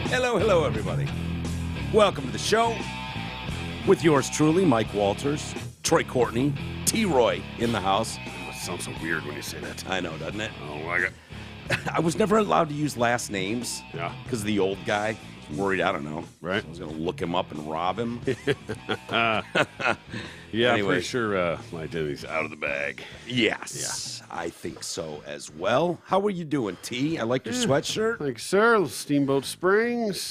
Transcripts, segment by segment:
Hello, everybody. Welcome to the show with yours truly, Mike Walters, Troy Courtney, T-Roy in the house. It sounds so weird when you say that. I know, doesn't it? Oh, my God. I was never allowed to use last names. Yeah. Because of the old guy. Worried, I don't know. Right. I was going to look him up and rob him. Yeah, Anyway. I'm pretty sure my identity's out of the bag. Yes, I think so as well. How are you doing, T? I like your sweatshirt. Thank you, sir. Steamboat Springs.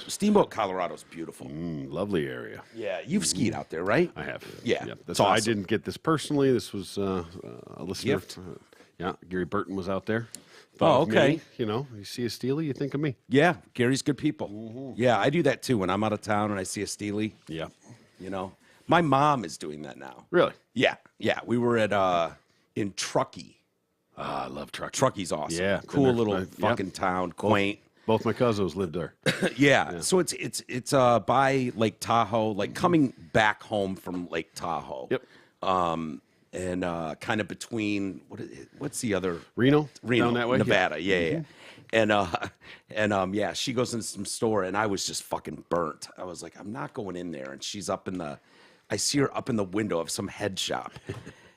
Steamboat, Colorado's beautiful. Lovely area. Yeah, you've skied out there, right? I have. Yeah, Yep. it's So I awesome. didn't get this personally. This was a listener. Gift? Yeah, Gary Burton was out there. Oh, Thought of okay. me. You know, you see a Steely, you think of me. Yeah, Gary's good people. Yeah, I do that too when I'm out of town and I see a Steely. Yeah. You know, my mom is doing that now. Really? Yeah. We were at in Truckee. I love trucking. Truckee's awesome. Yeah, been cool there. little Yep. fucking town, quaint. Both my cousins lived there. Yeah. So it's by Lake Tahoe, like coming back home from Lake Tahoe. Yep. And kind of between what's the other Reno? Reno, Down that way? Nevada. Yeah. And yeah, she goes into some store and I was just fucking burnt. I was like, I'm not going in there. And she's I see her up in the window of some head shop.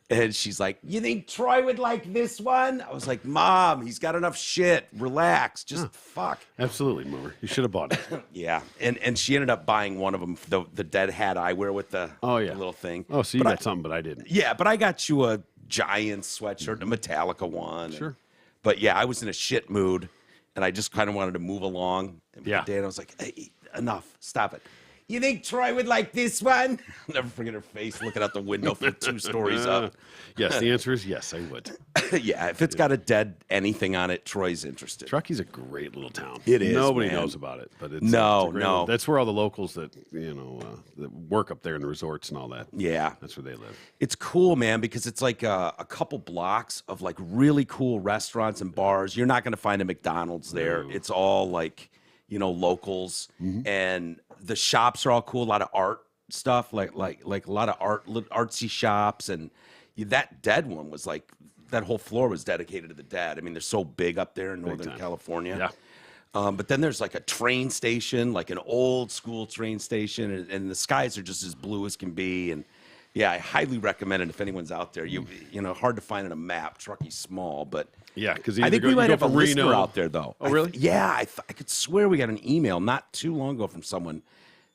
And she's like, you think Troy would like this one? I was like, Mom, he's got enough shit. Relax. Just fuck. Absolutely, Mover. You should have bought it. Yeah. And she ended up buying one of them, the dead hat eyewear with the little thing. Oh, so you But got something, but I didn't. Yeah, but I got you a Giants sweatshirt, a Metallica one. Sure. But yeah, I was in a shit mood, and I just kind of wanted to move along. And Yeah. Dan was like, hey, enough. Stop it. You think Troy would like this one? I'll never forget her face looking out the window from 2 stories up. Yes, the answer is yes, I would. Yeah, if it's got a dead anything on it, Troy's interested. Truckee's a great little town. It is, Nobody man. knows about it, but it's No, it's a great no. little- that's where all the locals that that work up there in the resorts and all that. Yeah. That's where they live. It's cool, man, because it's like a couple blocks of like really cool restaurants and bars. You're not going to find a McDonald's there. No. It's all like, locals, and the shops are all cool. A lot of art stuff, like a lot of artsy shops, and that dead one was like that whole floor was dedicated to the dead. I mean, they're so big up there in Northern time. California. Yeah. But then there's like a train station, like an old school train station, and the skies are just as blue as can be. And yeah, I highly recommend it if anyone's out there. You know, hard to find on a map. Truckee's small, but Yeah, because I think we might have a listener out there, though. Oh, really? I could swear we got an email not too long ago from someone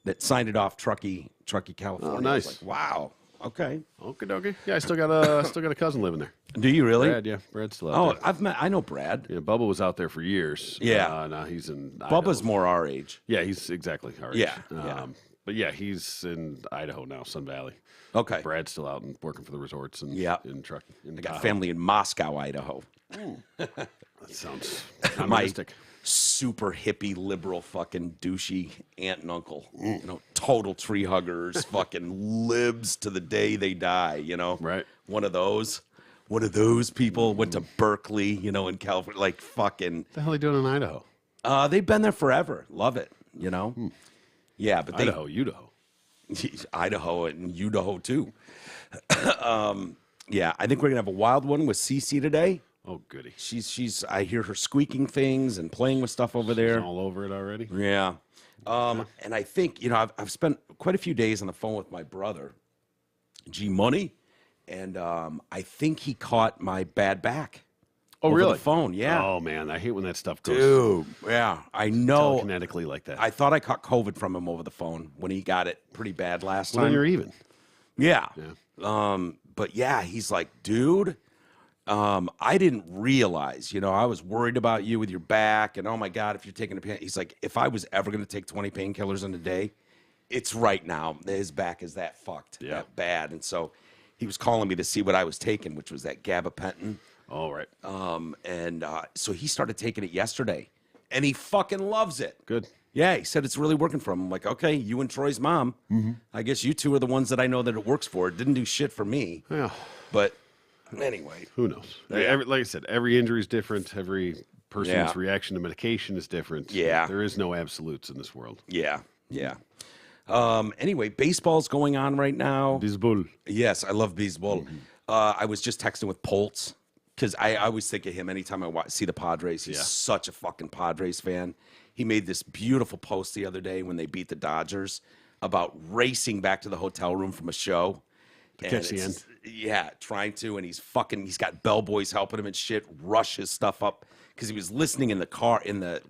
that signed it off Truckee, California. Oh, nice. I was like, wow. Okay. Okay, dokie. Yeah, I still got a cousin living there. Do you really? Brad, yeah, Brad's still out there. I know Brad. Yeah, Bubba was out there for years. Yeah. Now he's in Bubba's Idaho. more our age. Yeah, he's exactly our age. Yeah, yeah. But yeah, he's in Idaho now, Sun Valley. Okay. Brad's still out and working for the resorts and Yeah. in trucking. I got family in Moscow, Idaho. That sounds My communistic. super hippie, liberal, fucking douchey aunt and uncle. Total tree huggers, fucking libs to the day they die, Right. One of those people went to Berkeley, in California, like fucking. What the hell are they doing in Idaho? They've been there forever. Love it, Yeah, but Idaho. Idaho and Idaho too. Yeah, I think we're gonna have a wild one with Cece today. Oh, goody. She's. I hear her squeaking things and playing with stuff over there. She's all over it already. Yeah. And I think, I've spent quite a few days on the phone with my brother, G Money, and I think he caught my bad back. Oh, over really? The phone, yeah. Oh, man. I hate when that stuff goes Dude, yeah. I know. telekinetically like that. I thought I caught COVID from him over the phone when he got it pretty bad last Well, then time. you're even. Yeah. Yeah. But yeah, he's like, dude, I didn't realize, I was worried about you with your back, and oh my God, if you're taking a pain. He's like, if I was ever going to take 20 painkillers in a day, it's right now. His back is that fucked, that bad. And so he was calling me to see what I was taking, which was that gabapentin. Oh, right. So he started taking it yesterday, and he fucking loves it. Good. Yeah, he said it's really working for him. I'm like, okay, you and Troy's mom. I guess you two are the ones that I know that it works for. It didn't do shit for me. Yeah. But anyway. Who knows? Yeah. Like I said, every injury is different. Every person's Yeah. reaction to medication is different. Yeah. There is no absolutes in this world. Yeah. Anyway, baseball's going on right now. Baseball. Yes, I love baseball. I was just texting with Poltz. because I always think of him anytime I see the Padres. He's such a fucking Padres fan. He made this beautiful post the other day when they beat the Dodgers about racing back to the hotel room from a show. To catch the end. Yeah, trying to, and he's got bellboys helping him and shit, rush his stuff up because he was listening in the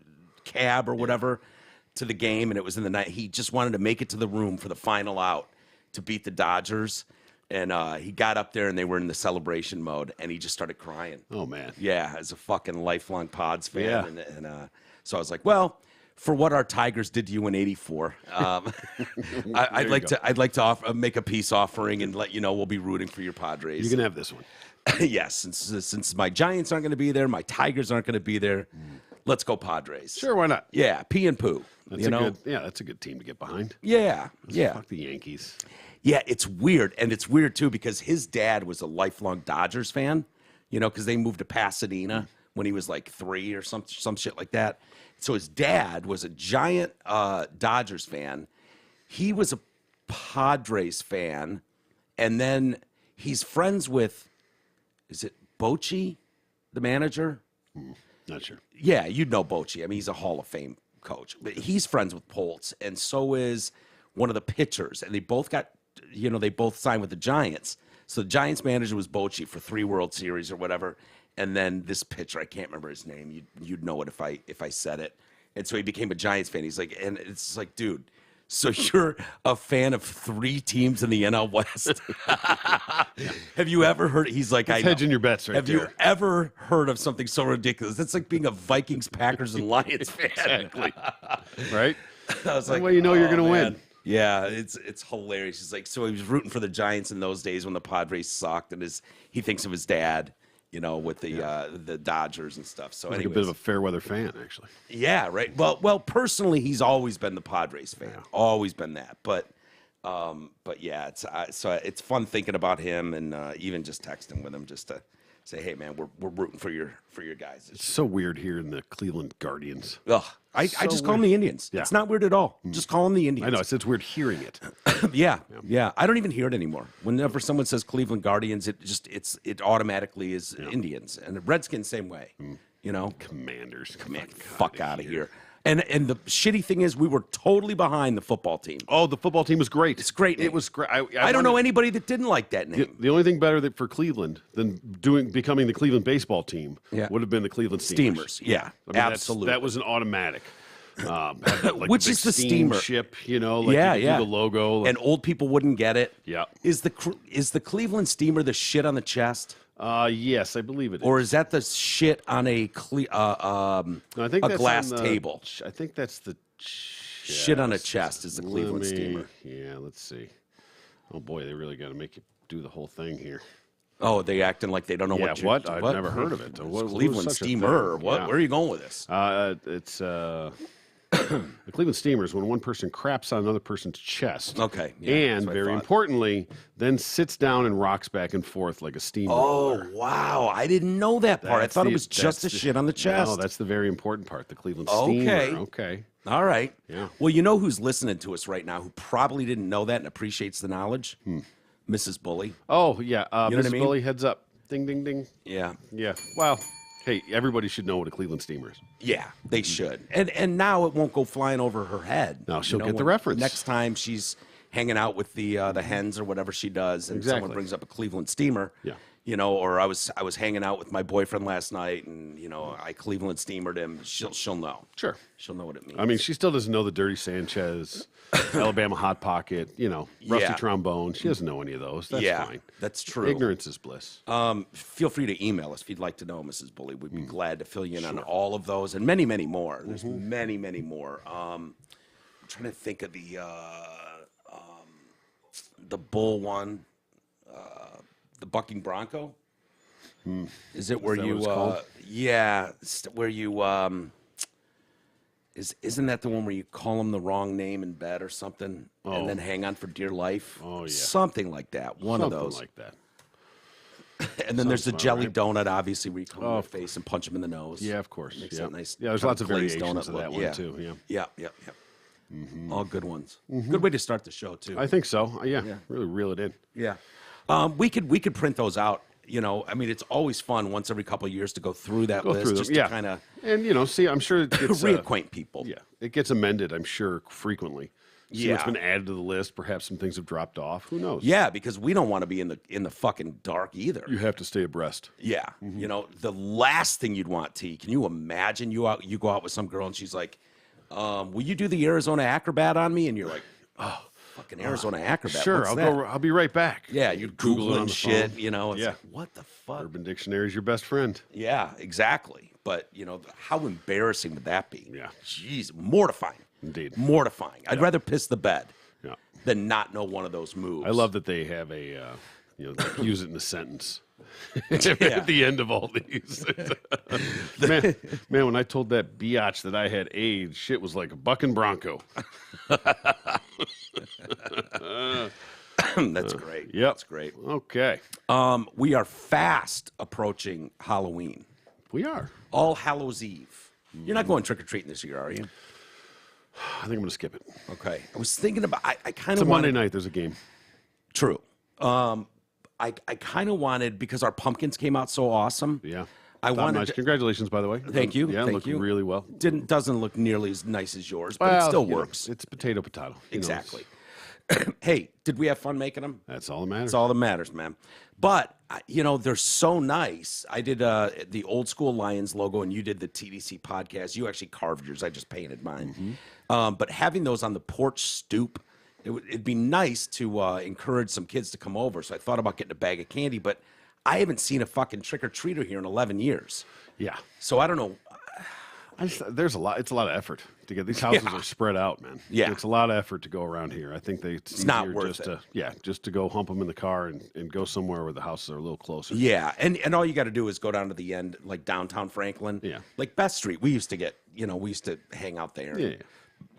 cab or whatever to the game, and it was in the night. He just wanted to make it to the room for the final out to beat the Dodgers. And he got up there, and they were in the celebration mode, and he just started crying. Oh, man. Yeah, as a fucking lifelong Pods fan. Yeah. And so I was like, well, for what our Tigers did to you in '84, I'd like to make a peace offering and let you know we'll be rooting for your Padres. You can have this one. Yes, since my Giants aren't going to be there, my Tigers aren't going to be there. Let's go Padres. Sure, why not? Yeah, pee and poo. That's a good team to get behind. Yeah. Fuck the Yankees. Yeah, it's weird. And it's weird, too, because his dad was a lifelong Dodgers fan, because they moved to Pasadena when he was like 3 or some shit like that. So his dad was a giant Dodgers fan. He was a Padres fan. And then he's friends with, is it Bochy, the manager? Not sure. Yeah, you'd know Bochy. I mean, he's a Hall of Fame coach. But he's friends with Poltz, and so is one of the pitchers. And they both got... they both signed with the Giants. So the Giants manager was Bochy for 3 World Series or whatever. And then this pitcher, I can't remember his name. You'd know it if I said it. And so he became a Giants fan. He's like, and it's like, dude, so you're a fan of 3 teams in the NL West? Have you ever heard? He's like, It's hedging your bets right Have there. you ever heard of something so ridiculous? It's like being a Vikings, Packers, and Lions fan. Exactly. Right? I was like, well, you're going to man. win. Yeah, it's hilarious. He's like, so he was rooting for the Giants in those days when the Padres sucked, and he thinks of his dad, with the Dodgers and stuff. So Like a anyways, bit of a fair weather fan, actually. yeah, right. Well, personally, he's always been the Padres fan, always been that. But yeah, it's fun thinking about him and even just texting with him just to say, hey man, we're rooting for your guys. It's so weird here in the Cleveland Guardians. Ugh. I just call them the Indians. Yeah. It's not weird at all. Just call them the Indians. I know, it's weird hearing it. Yeah. I don't even hear it anymore. Whenever someone says Cleveland Guardians, it automatically is Indians. And the Redskins, same way. Commanders. Fuck out of here. And the shitty thing is, we were totally behind the football team. Oh, the football team was great. It's great. It was great. I don't know anybody that didn't like that name. The only thing better for Cleveland than becoming the Cleveland baseball team would have been the Cleveland Steamers. Yeah, I mean, absolutely. That was an automatic. Which is the steamer ship? You do the logo, and old people wouldn't get it. Yeah. Is the Cleveland Steamer the shit on the chest? Yes, I believe it is. Or is that the shit on a I think that's glass on the, table? I think that's the Shit on a chest is the Cleveland Steamer. Yeah, let's see. Oh boy, they really got to make you do the whole thing here. Oh, they acting like they don't know what. I've never heard of it. Cleveland Steamer. What? Yeah. Where are you going with this? It's the Cleveland Steamers when one person craps on another person's chest. Okay. Yeah, and very importantly, then sits down and rocks back and forth like a steamroller. Oh, wow. I didn't know that part. I thought it was just a shit on the chest. No, that's the very important part, the Cleveland Steamer. Okay. All right. Yeah. Well, you know who's listening to us right now who probably didn't know that and appreciates the knowledge? Mrs. Bully. Oh, yeah. You know what I Mrs. mean? Bully, heads up. Ding, ding, ding. Yeah. Yeah. Well, hey, everybody should know what a Cleveland Steamer is. Yeah, they should. And now it won't go flying over her head. No, she'll get the reference. Next time she's hanging out with the hens or whatever she does, and someone brings up a Cleveland Steamer. Yeah. Or I was hanging out with my boyfriend last night, and I Cleveland Steamered him. She'll know. Sure. She'll know what it means. I mean, she still doesn't know the Dirty Sanchez, Alabama Hot Pocket, Rusty Trombone. She doesn't know any of those. That's fine. That's true. Ignorance is bliss. Feel free to email us if you'd like to know, Mrs. Bully. We'd be glad to fill you in on all of those and many, many more. There's many, many more. I'm trying to think of the bull one, the bucking bronco. Is it where you? Yeah, where you. Isn't that the one where you call them the wrong name in bed or something, and then hang on for dear life? Oh, yeah. Something like that. One of those. Something like that. And then there's the about jelly right. donut, obviously, where you come in the face and punch him in the nose. Yeah, of course. Makes Yeah, that nice. there's kind lots of glazed variations donut of that look. one, too. Yeah. Yeah. All good ones. Good way to start the show, too. I think so. Yeah, really reel it in. Yeah. We could print those out I mean, it's always fun once every couple of years to go through that list, through them, just to kind of and see, I'm sure it gets reacquaint people. Yeah, it gets amended, I'm sure, frequently. See what's Yeah. been added to the list. Perhaps some things have dropped off. Who knows? Yeah, because we don't want to be in the fucking dark either. You have to stay abreast. Yeah, the last thing you'd want, T. Can you imagine you go out with some girl and she's like, "Will you do the Arizona Acrobat on me?" And you're like, "Oh, fucking Arizona Acrobat." Sure, what's I'll that? go. I'll be right back. Yeah, you're Google it on Googling the shit, phone. It's Yeah. like, what the fuck? Urban Dictionary is your best friend. Yeah, exactly. But, how embarrassing would that be? Yeah. Jeez, mortifying. Indeed. Mortifying. I'd rather piss the bed Yeah. than not know one of those moves. I love that they have a, they use it in a sentence at the end of all these. man, when I told that biatch that I had AIDS, shit was like a bucking bronco. That's great. Yep. That's great. Okay. We are fast approaching Halloween. We are. All Hallows Eve. You're not going trick-or-treating this year, are you? I think I'm going to skip it. Okay. I was thinking about, I kind It's of a wanted. Monday night. There's a game. True. I kind of wanted, because our pumpkins came out so awesome. Yeah. I Top wanted notch. to- Congratulations, by the way. Thank you. Yeah, Thank looking you. really well. Doesn't look nearly as nice as yours, but it Well, still you know, works. it's potato. You know, Exactly. Hey, did we have fun making them? that's all that matters. That's all that matters, man. But, they're so nice. I did the old school Lions logo, and you did the TDC podcast. You actually carved yours. I just painted mine. But having those on the porch stoop, it'd be nice to encourage some kids to come over. So I thought about getting a bag of candy, but I haven't seen a fucking trick-or-treater here in 11 years. Yeah. So I don't know. There's a lot. It's a lot of effort to get these houses Yeah. are spread out, man. Yeah. It's a lot of effort to go around here. I think it's not easier worth just it. just to go hump them in the car and go somewhere where the houses are a little closer. Yeah, and all you got to do is go down to the end, like downtown Franklin. Yeah. Like Best Street. We used to get, we used to hang out there. Yeah. And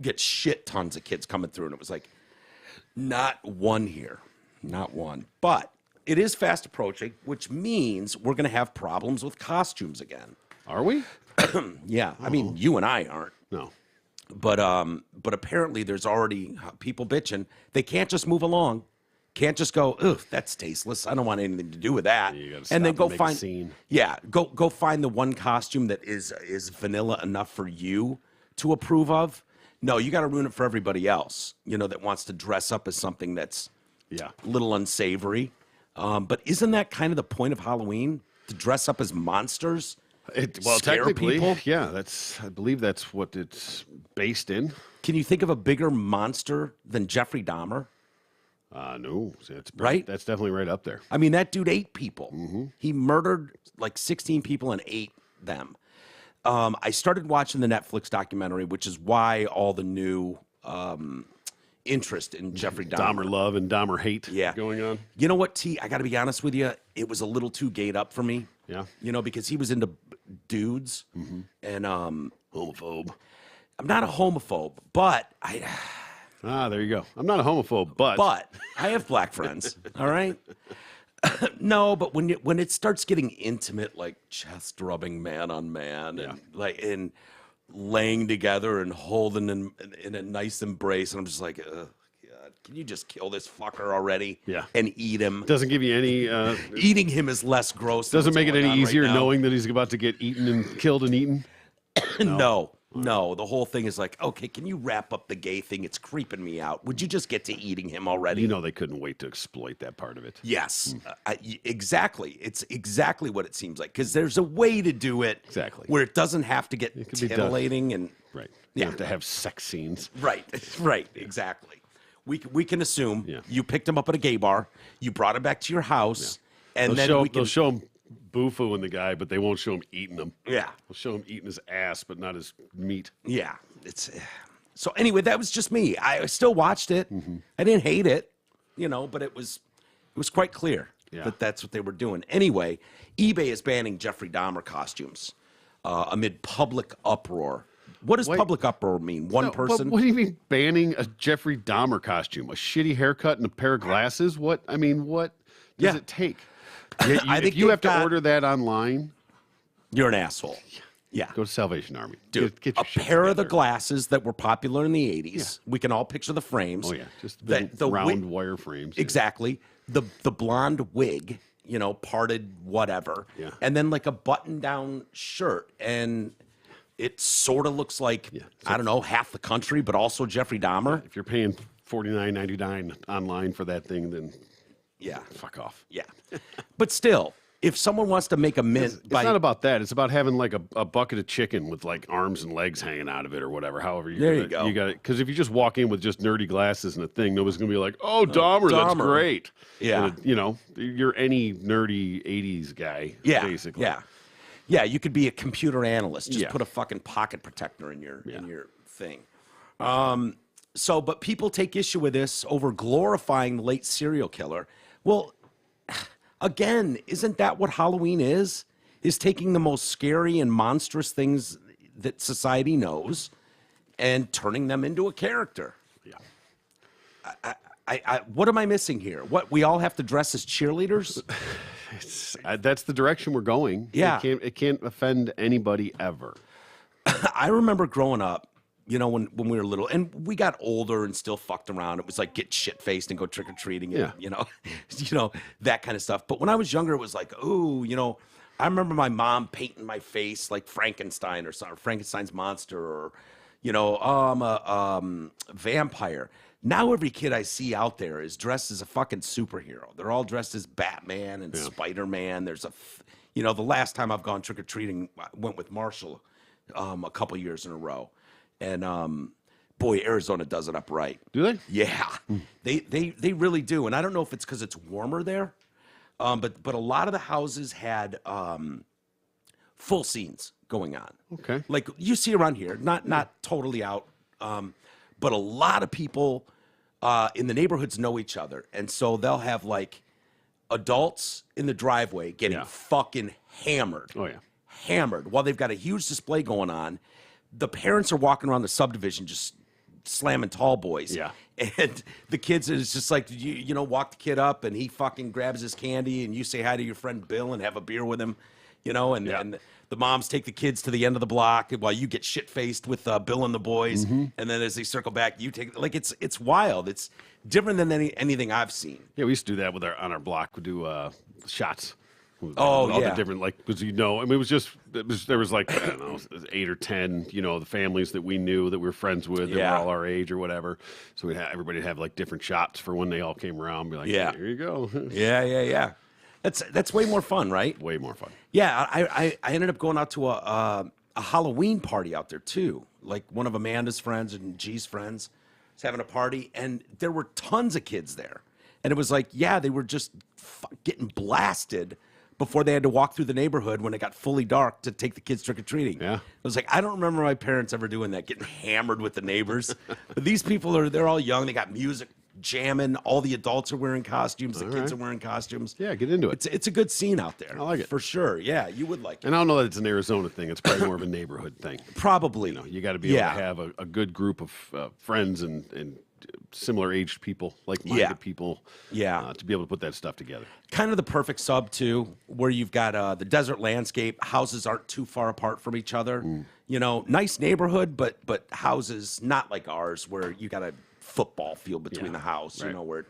get shit tons of kids coming through, and it was like, not one here. Not one. But it is fast approaching, which means we're going to have problems with costumes again. Are we? Yeah, I mean, you and I aren't. No. But apparently there's already people bitching. They can't just move along. Can't just go, ugh, that's tasteless. I don't want anything to do with that. You gotta and then stop go and make a find scene. Yeah, go find the one costume that is vanilla enough for you to approve of. No, you got to ruin it for everybody else, that wants to dress up as something that's Yeah. a little unsavory. But isn't that kind of the point of Halloween? To dress up as monsters? Well, Scare technically, people? yeah. I believe that's what it's based in. Can you think of a bigger monster than Jeffrey Dahmer? No, it's Right? That's definitely right up there. I mean, that dude ate people. Mm-hmm. He murdered like 16 people and ate them. I started watching the Netflix documentary, which is why all the new interest in Jeffrey Dahmer. Dahmer love and Dahmer hate going on. You know what, T? I got to be honest with you. It was a little too gayed up for me. Yeah. Because he was into dudes. And Homophobe. I'm not a homophobe, but There you go. I'm not a homophobe, but I have black friends. All right. No, but when it starts getting intimate, like chest rubbing man on man, and and laying together and holding in a nice embrace, and I'm just like, God, can you just kill this fucker already? Yeah. And eat him. doesn't give you any. Eating him is less gross. than Doesn't what's make it going any on right easier now. knowing that he's about to get eaten and killed and eaten. No. The whole thing is like, okay, can you wrap up the gay thing? It's creeping me out. Would you just get to eating him already? You know they couldn't wait to exploit that part of it. Yes, exactly. It's exactly what it seems like, because there's a way to do it Exactly. where it doesn't have to get could be done. titillating and Right. You have to have sex scenes. right, exactly. We can assume Yeah. you picked him up at a gay bar, you brought him back to your house, and then we can They'll show him boo-fooing the guy, but they won't show him eating him. yeah. They'll show him eating his ass, but not his meat. Yeah, it's so. Anyway, that was just me. I still watched it. Mm-hmm. I didn't hate it, but it was quite clear Yeah. that that's what they were doing. Anyway, eBay is banning Jeffrey Dahmer costumes amid public uproar. What does Wait. public uproar mean? One No, but person? what do you mean banning a Jeffrey Dahmer costume? A shitty haircut and a pair of glasses? What does Yeah. it take? I think if you they've have to got- order that online, You're an asshole. Yeah. go to Salvation Army. Dude, Get your a shit pair of the together. glasses that were popular in the 80s. We can all picture the frames. Oh yeah, just The round wig- wire frames. Exactly. The blonde wig parted whatever. Yeah. And then like a button-down shirt. And it sort of looks like, I don't know, half the country, but also Jeffrey Dahmer. If you're paying $49.99 online for that thing, then fuck off. Yeah. But still, if someone wants to make a mint It's not about that. It's about having like a bucket of chicken with like arms and legs hanging out of it or whatever. However, you got it. Because if you just walk in with just nerdy glasses and a thing, nobody's gonna be like, "Oh, Dahmer, that's great." Yeah. And you're any nerdy ’80s guy. Basically. Yeah. Yeah, you could be a computer analyst. Just put a fucking pocket protector in your thing. But people take issue with this over glorifying the late serial killer. Well, again, isn't that what Halloween is? Is taking the most scary and monstrous things that society knows and turning them into a character. Yeah. What am I missing here? What, we all have to dress as cheerleaders? That's the direction we're going. Yeah. It can't offend anybody ever. I remember growing up, when we were little, and we got older and still fucked around. It was like get shit-faced and go trick-or-treating, and, that kind of stuff. But when I was younger, it was like, ooh, I remember my mom painting my face like Frankenstein or something, Frankenstein's monster, or, I'm a vampire. Now every kid I see out there is dressed as a fucking superhero. They're all dressed as Batman and Spider-Man. There's the last time I've gone trick-or-treating, I went with Marshall a couple years in a row. And boy, Arizona does it up right. Do they? Yeah, they really do. And I don't know if it's because it's warmer there, but a lot of the houses had full scenes going on. Okay, like you see around here, not totally out, but a lot of people in the neighborhoods know each other, and so they'll have like adults in the driveway getting fucking hammered. Oh yeah, hammered while they've got a huge display going on. The parents are walking around the subdivision just slamming tall boys. Yeah. And the kids is just like, walk the kid up and he fucking grabs his candy and you say hi to your friend Bill and have a beer with him, and the moms take the kids to the end of the block while you get shit-faced with Bill and the boys. Mm-hmm. And then as they circle back, you take, like, it's wild. It's different than anything I've seen. Yeah, we used to do that on our block. We do shots. All the different, like, because there was like, I don't know, 8 or 10, the families that we knew that we were friends with that were all our age or whatever. So everybody would have like different shots for when they all came around. Be like, here you go. Yeah. That's way more fun, right? Way more fun. Yeah, I ended up going out to a Halloween party out there too. Like one of Amanda's friends and G's friends was having a party, and there were tons of kids there. And it was like, they were just getting blasted before they had to walk through the neighborhood when it got fully dark to take the kids trick-or-treating. Yeah. I was like, I don't remember my parents ever doing that, getting hammered with the neighbors. But these people they're all young. They got music jamming. All the adults are wearing costumes. The kids are wearing costumes. Yeah, get into it. It's a good scene out there. I like it. For sure. Yeah, you would like it. And I don't know that it's an Arizona thing. It's probably more of a neighborhood thing. Probably. You got to be able to have a good group of friends and similar aged people, like-minded people, to be able to put that stuff together. Kind of the perfect sub too, where you've got the desert landscape. Houses aren't too far apart from each other. Nice neighborhood, but houses not like ours, where you got a football field between the house. Right. Where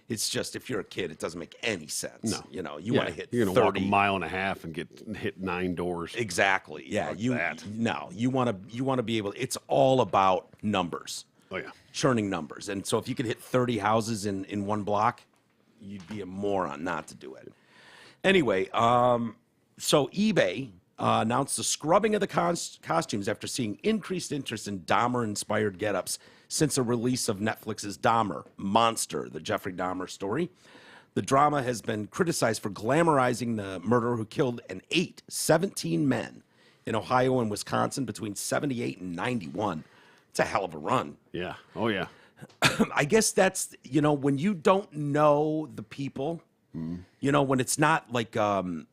it's just, if you're a kid, it doesn't make any sense. No, you want to hit. You're 30. gonna walk a mile and a half and get hit 9 doors. Exactly. Yeah. Like You want to be able. It's all about numbers. Oh yeah. Churning numbers. And so if you could hit 30 houses in one block, you'd be a moron not to do it. Anyway, so eBay announced the scrubbing of the costumes after seeing increased interest in Dahmer-inspired get-ups since the release of Netflix's Dahmer, Monster, the Jeffrey Dahmer story. The drama has been criticized for glamorizing the murderer who killed and ate 17 men in Ohio and Wisconsin between 78 and 91. It's a hell of a run. Yeah. Oh, yeah. I guess that's, when you don't know the people, when it's not like, the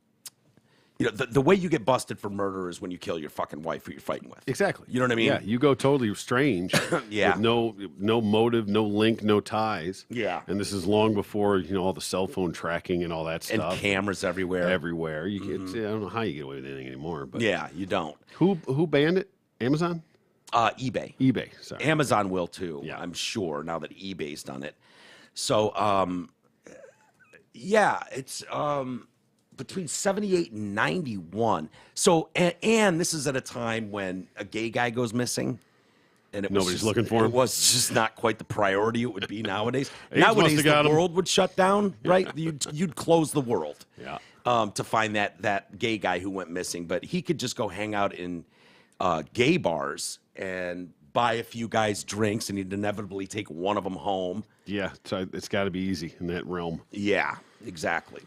way you get busted for murder is when you kill your fucking wife who you're fighting with. Exactly. You know what I mean? Yeah. You go totally strange. Yeah. With no motive, no link, no ties. Yeah. And this is long before, all the cell phone tracking and all that stuff. And cameras everywhere. Everywhere. I don't know how you get away with anything anymore. But yeah, you don't. Who banned it? Amazon? eBay. eBay, sorry. Amazon will too, Yeah. I'm sure, now that eBay's done it. So, Yeah, it's between 78 and 91. So, and this is at a time when a gay guy goes missing. And Nobody's looking for him. It was just not quite the priority it would be nowadays. AIDS Nowadays, must've got the him. world would shut down, right? You'd close the world to find that gay guy who went missing. But he could just go hang out in gay bars and buy a few guys drinks, and he'd inevitably take one of them home. Yeah, so it's got to be easy in that realm. Yeah, exactly.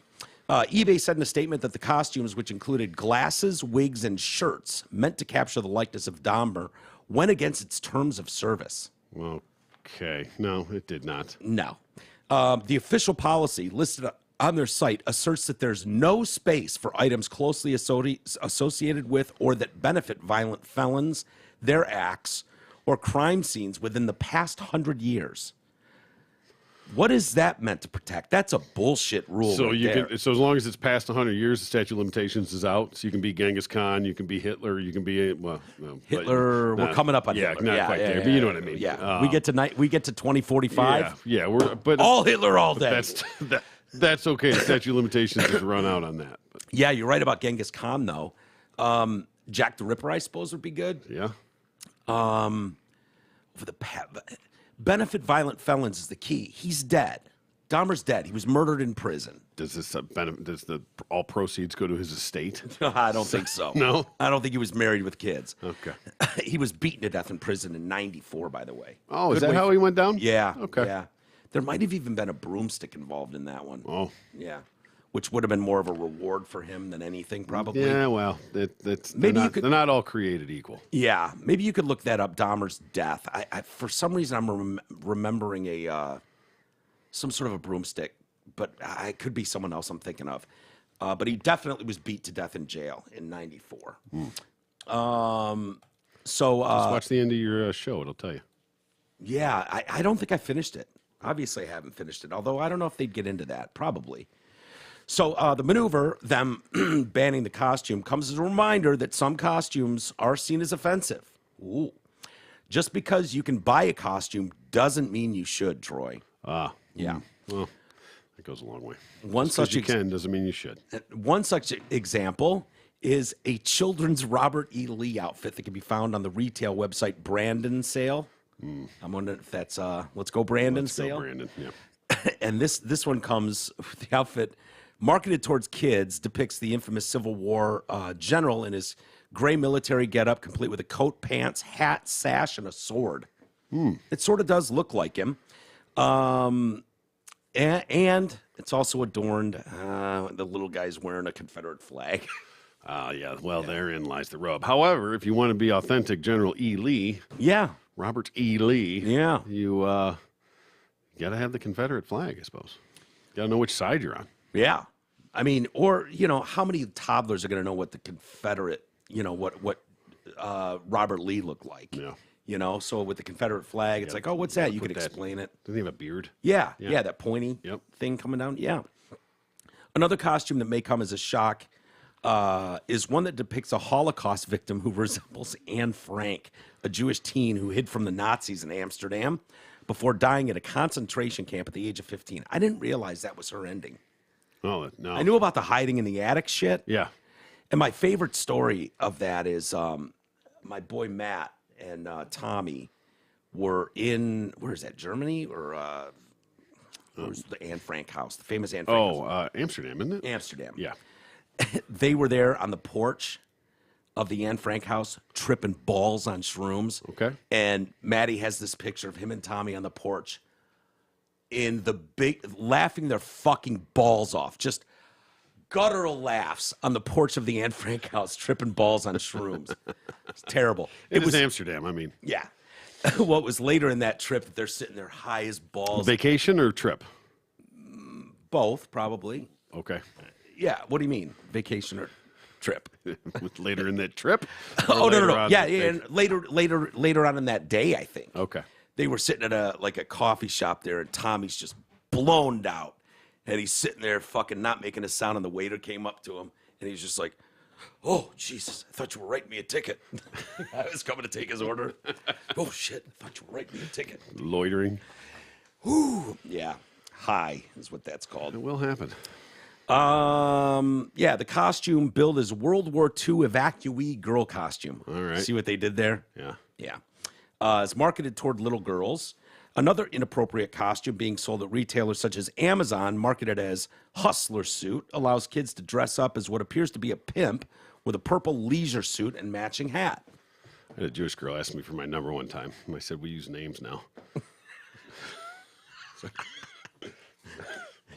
eBay said in a statement that the costumes, which included glasses, wigs, and shirts, meant to capture the likeness of Dahmer, went against its terms of service. Okay. No, it did not. No. The official policy listed on their site asserts that there's no space for items closely associated with or that benefit violent felons, their acts, or crime scenes within the past 100 years. What is that meant to protect? That's a bullshit rule. So right there. so as long as it's past 100 years, the statute of limitations is out. So you can be Genghis Khan, you can be Hitler, you can be Hitler. We're coming up on Hitler. Not quite there, but you know what I mean. Yeah, we get to 2045. Yeah, but all Hitler all day. That's okay. The statute of limitations is run out on that. But. Yeah, you're right about Genghis Khan though. Jack the Ripper, I suppose, would be good. Yeah. For the benefit violent felons is the key. He's dead. Dahmer's dead. He was murdered in prison. Does this does all proceeds go to his estate? I don't think so. No? I don't think he was married with kids. Okay. He was beaten to death in prison in 94, by the way. Oh, is that how he went down? Yeah. Okay. Yeah. There might have even been a broomstick involved in that one. Oh. Yeah. Which would have been more of a reward for him than anything, probably. Yeah, well, they're not all created equal. Yeah. Maybe you could look that up, Dahmer's death. I for some reason, I'm remembering some sort of a broomstick, but it could be someone else I'm thinking of. But he definitely was beat to death in jail in 94. So just watch the end of your show; it'll tell you. Yeah, I don't think I finished it. Obviously, I haven't finished it. Although I don't know if they'd get into that. Probably. So the maneuver, them banning the costume, comes as a reminder that some costumes are seen as offensive. Ooh. Just because you can buy a costume doesn't mean you should, Troy. Yeah. Well, that goes a long way. One such you can doesn't mean you should. One such example is a children's Robert E. Lee outfit that can be found on the retail website Brandon Sale. I'm wondering if that's Let's Go Brandon Sale. Go Brandon, yeah. And this one comes, the outfit marketed towards kids depicts the infamous Civil War general in his gray military getup, complete with a coat, pants, hat, sash, and a sword. It sort of does look like him. And it's also adorned, the little guy's wearing a Confederate flag. Yeah, well, therein lies the rub. However, if you want to be authentic General E. Lee, Robert E. Lee, you got to have the Confederate flag, I suppose. You got to know which side you're on. Yeah. I mean, or, how many toddlers are going to know what the Confederate, what Robert Lee looked like? Yeah. So with the Confederate flag, it's like, oh, what's that? You could explain it. Doesn't he have a beard? Yeah, that pointy thing coming down. Yeah. Another costume that may come as a shock is one that depicts a Holocaust victim who resembles Anne Frank, a Jewish teen who hid from the Nazis in Amsterdam before dying at a concentration camp at the age of 15. I didn't realize that was her ending. Oh, no. I knew about the hiding in the attic shit. Yeah. And my favorite story of that is my boy Matt and Tommy were in, where is that, Germany? Or where's the Anne Frank house, the famous Anne Frank house? Amsterdam, isn't it? Amsterdam. Yeah. They were there on the porch of the Anne Frank house, tripping balls on shrooms. Okay. And Maddie has this picture of him and Tommy on the porch in the laughing their fucking balls off. Just guttural laughs on the porch of the Anne Frank house, tripping balls on shrooms. It's terrible. It was Amsterdam, I mean. Yeah. What was later in that trip that they're sitting there high as balls. Vacation or trip? Both, probably. Okay. Yeah. What do you mean? Vacation or trip? Later in that trip? Oh, no. Yeah, and later on in that day, I think. Okay. They were sitting at a coffee shop there, and Tommy's just blown out. And he's sitting there fucking not making a sound, and the waiter came up to him, and he's just like, oh, Jesus, I thought you were writing me a ticket. I was coming to take his order. Oh, shit, I thought you were writing me a ticket. Loitering. Whew. Yeah. high is what that's called. It will happen. Yeah, the costume billed as World War II evacuee girl costume. All right. See what they did there? Yeah. Yeah. It's marketed toward little girls. Another inappropriate costume being sold at retailers such as Amazon, marketed as hustler suit, allows kids to dress up as what appears to be a pimp with a purple leisure suit and matching hat. I had a Jewish girl ask me for my number one time, and I said, we use names now.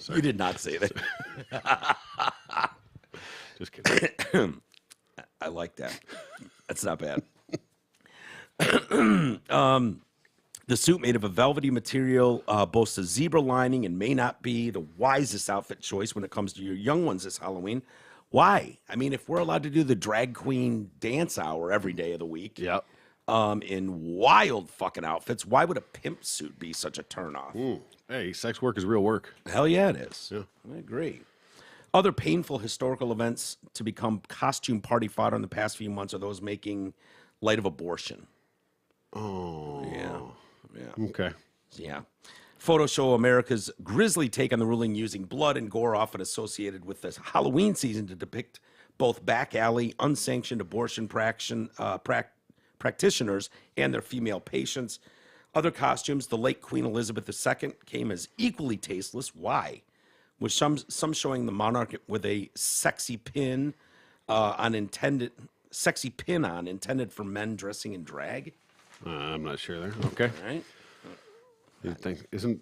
You did not say that. Just kidding. I like that. That's not bad. The suit, made of a velvety material, boasts a zebra lining and may not be the wisest outfit choice when it comes to your young ones this Halloween. Why? I mean, if we're allowed to do the drag queen dance hour every day of the week, Yep. in wild fucking outfits, why would a pimp suit be such a turnoff? Hey, sex work is real work. Hell yeah, it is. Yeah. I agree. Other painful historical events to become costume party fodder in the past few months are those making light of abortion. Oh. Yeah. Yeah. Okay. Yeah. Photos show America's grisly take on the ruling, using blood and gore often associated with this Halloween season to depict both back alley, unsanctioned abortion practitioners and their female patients. Other costumes, the late Queen Elizabeth II, came as equally tasteless. Why? With some showing the monarch with a sexy pin intended for men dressing in drag. I'm not sure there. Okay. All right. You think, isn't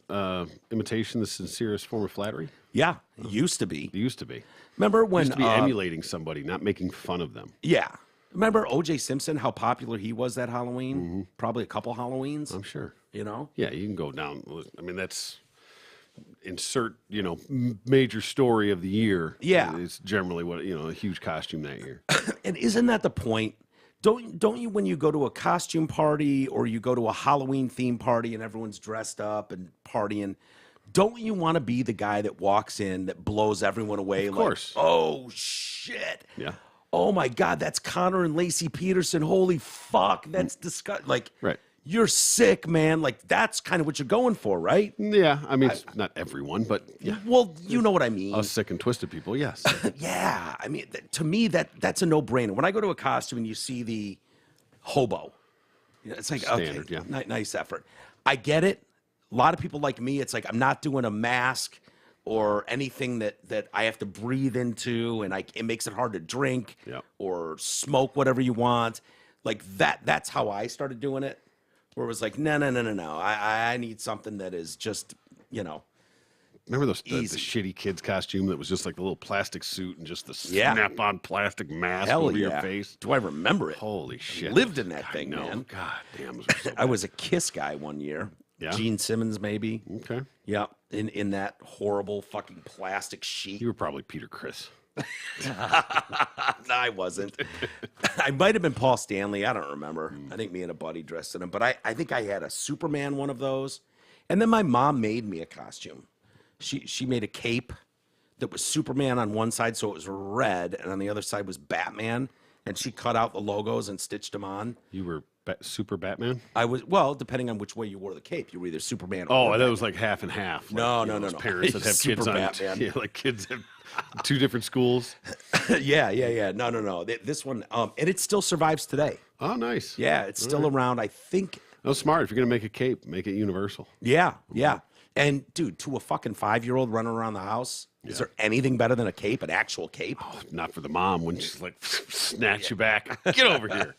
imitation the sincerest form of flattery? Yeah, it used to be. It used to be. Remember It when used to be emulating somebody, not making fun of them. Yeah. Remember O.J. Simpson, how popular he was that Halloween? Probably a couple Halloweens. I'm sure. You know? Yeah, you can go down. I mean, that's insert, major story of the year. Yeah. It's generally what, a huge costume that year. And isn't that the point? Don't you, when you go to a costume party or you go to a Halloween theme party and everyone's dressed up and partying, don't you want to be the guy that walks in that blows everyone away? Of course. Like, oh shit. Yeah. Oh my God, that's Connor and Lacey Peterson. Holy fuck, that's disgusting. Like, Right. You're sick, man. Like, that's kind of what you're going for, right? Yeah, I mean, it's not everyone, but yeah. Well, you know what I mean. Us sick and twisted people, yes. Yeah, I mean, to me, that's a no-brainer. When I go to a costume and you see the hobo, it's like, Standard, okay, yeah. Nice effort. I get it. A lot of people like me, it's like I'm not doing a mask or anything that I have to breathe into, and it makes it hard to drink Yep. or smoke whatever you want. Like that's how I started doing it, where it was like, no. I need something that is just, Remember the easy. shitty kid's costume that was just like the little plastic suit and just the Yeah. snap-on plastic mask Hell over yeah. your face? Do I remember it? Holy shit. Lived in that God, thing, no. man. God damn. Those were so I was a Kiss guy one year. Yeah? Gene Simmons, maybe. okay. Yeah, in that horrible fucking plastic sheet. You were probably Peter Criss. No, I wasn't. I might have been Paul Stanley. I don't remember. I think me and a buddy dressed in him. But I think I had a Superman one of those. And then my mom made me a costume. She made a cape that was Superman on one side, so it was red, and on the other side was Batman. And she cut out the logos and stitched them on. You were Super Batman? I was, well, depending on which way you wore the cape, you were either Superman or Oh, Batman. that was like half and half. No, no. Those parents that have Super kids on, Batman. yeah, like kids have two different schools. Yeah. No. This one, and it still survives today. Oh, nice. Yeah, it's still around. I think. That's smart. If you're gonna make a cape, make it universal. Yeah. And dude, to a fucking 5-year-old running around the house, is there anything better than a cape, an actual cape? Oh, not for the mom when she's like, snatch you back. Get over here.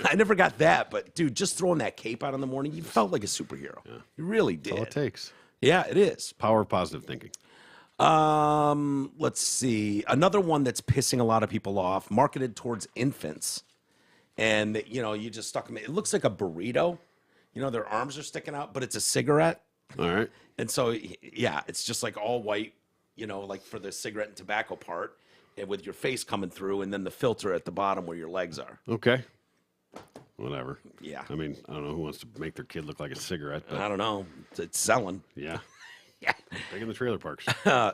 I never got that, but dude, just throwing that cape out in the morning, you felt like a superhero. Yeah. You really did. That's all it takes. Yeah, it is. Power of positive thinking. Let's see. Another one that's pissing a lot of people off, marketed towards infants. And, you just stuck them in. It looks like a burrito. Their arms are sticking out, but it's a cigarette. All right. And so, yeah, it's just like all white, like for the cigarette and tobacco part, and with your face coming through, and then the filter at the bottom where your legs are. Okay. Whatever. Yeah. I mean, I don't know who wants to make their kid look like a cigarette, but I don't know. It's selling. yeah. Yeah. Big in the trailer parks.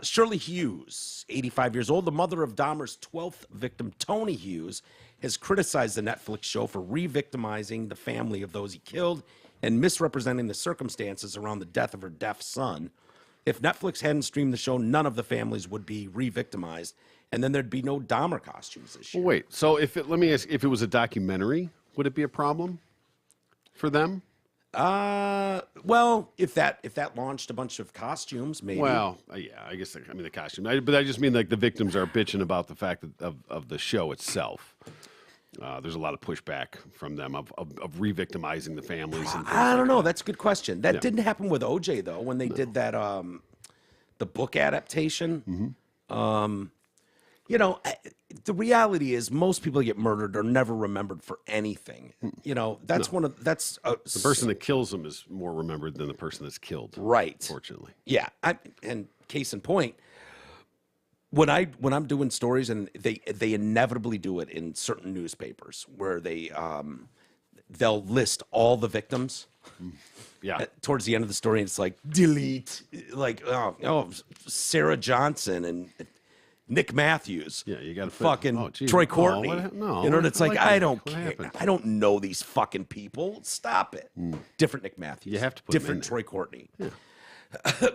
Shirley Hughes, 85 years old, the mother of Dahmer's 12th victim, Tony Hughes, has criticized the Netflix show for re-victimizing the family of those he killed and misrepresenting the circumstances around the death of her deaf son. If Netflix hadn't streamed the show, none of the families would be re-victimized, and then there'd be no Dahmer costumes this year. Well, wait. So let me ask, if it was a documentary, would it be a problem for them? Well, if that launched a bunch of costumes, maybe. Well, yeah, I guess. The costume, but I just mean like the victims are bitching about the fact of the show itself. There's a lot of pushback from them of re-victimizing the families. And I don't know. That's a good question. That didn't happen with OJ though. When they did that, the book adaptation. You know, the reality is most people that get murdered are never remembered for anything. You know, that's the person that kills them is more remembered than the person that's killed. Right. Fortunately. Yeah. And case in point, when I'm doing stories, and they inevitably do it in certain newspapers where they'll list all the victims. Yeah. Towards the end of the story, it's like delete, like Sarah Johnson and Nick Matthews. Yeah, you got to fucking Troy Courtney. No, you know, it's like I don't care. Happened? I don't know these fucking people. Stop it. Different Nick Matthews. You have to put different Troy Courtney. Yeah.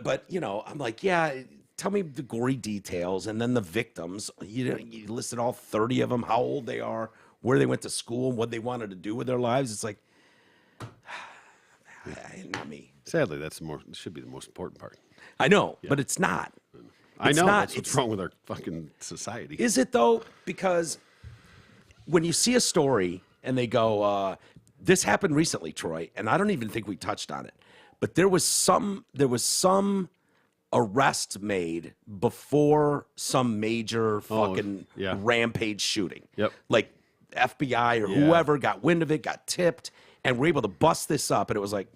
But you know, I'm like, yeah. Tell me the gory details, and then the victims. You listed all 30 of them, how old they are, where they went to school, and what they wanted to do with their lives. It's like, not me. Sadly, should be the most important part. I know, but it's not. I know. That's what's wrong with our fucking society. Is it though? Because when you see a story and they go, "This happened recently, Troy," and I don't even think we touched on it, but there was some arrest made before some major fucking rampage shooting. Yep. Like FBI or whoever got wind of it, got tipped, and were able to bust this up. And it was like,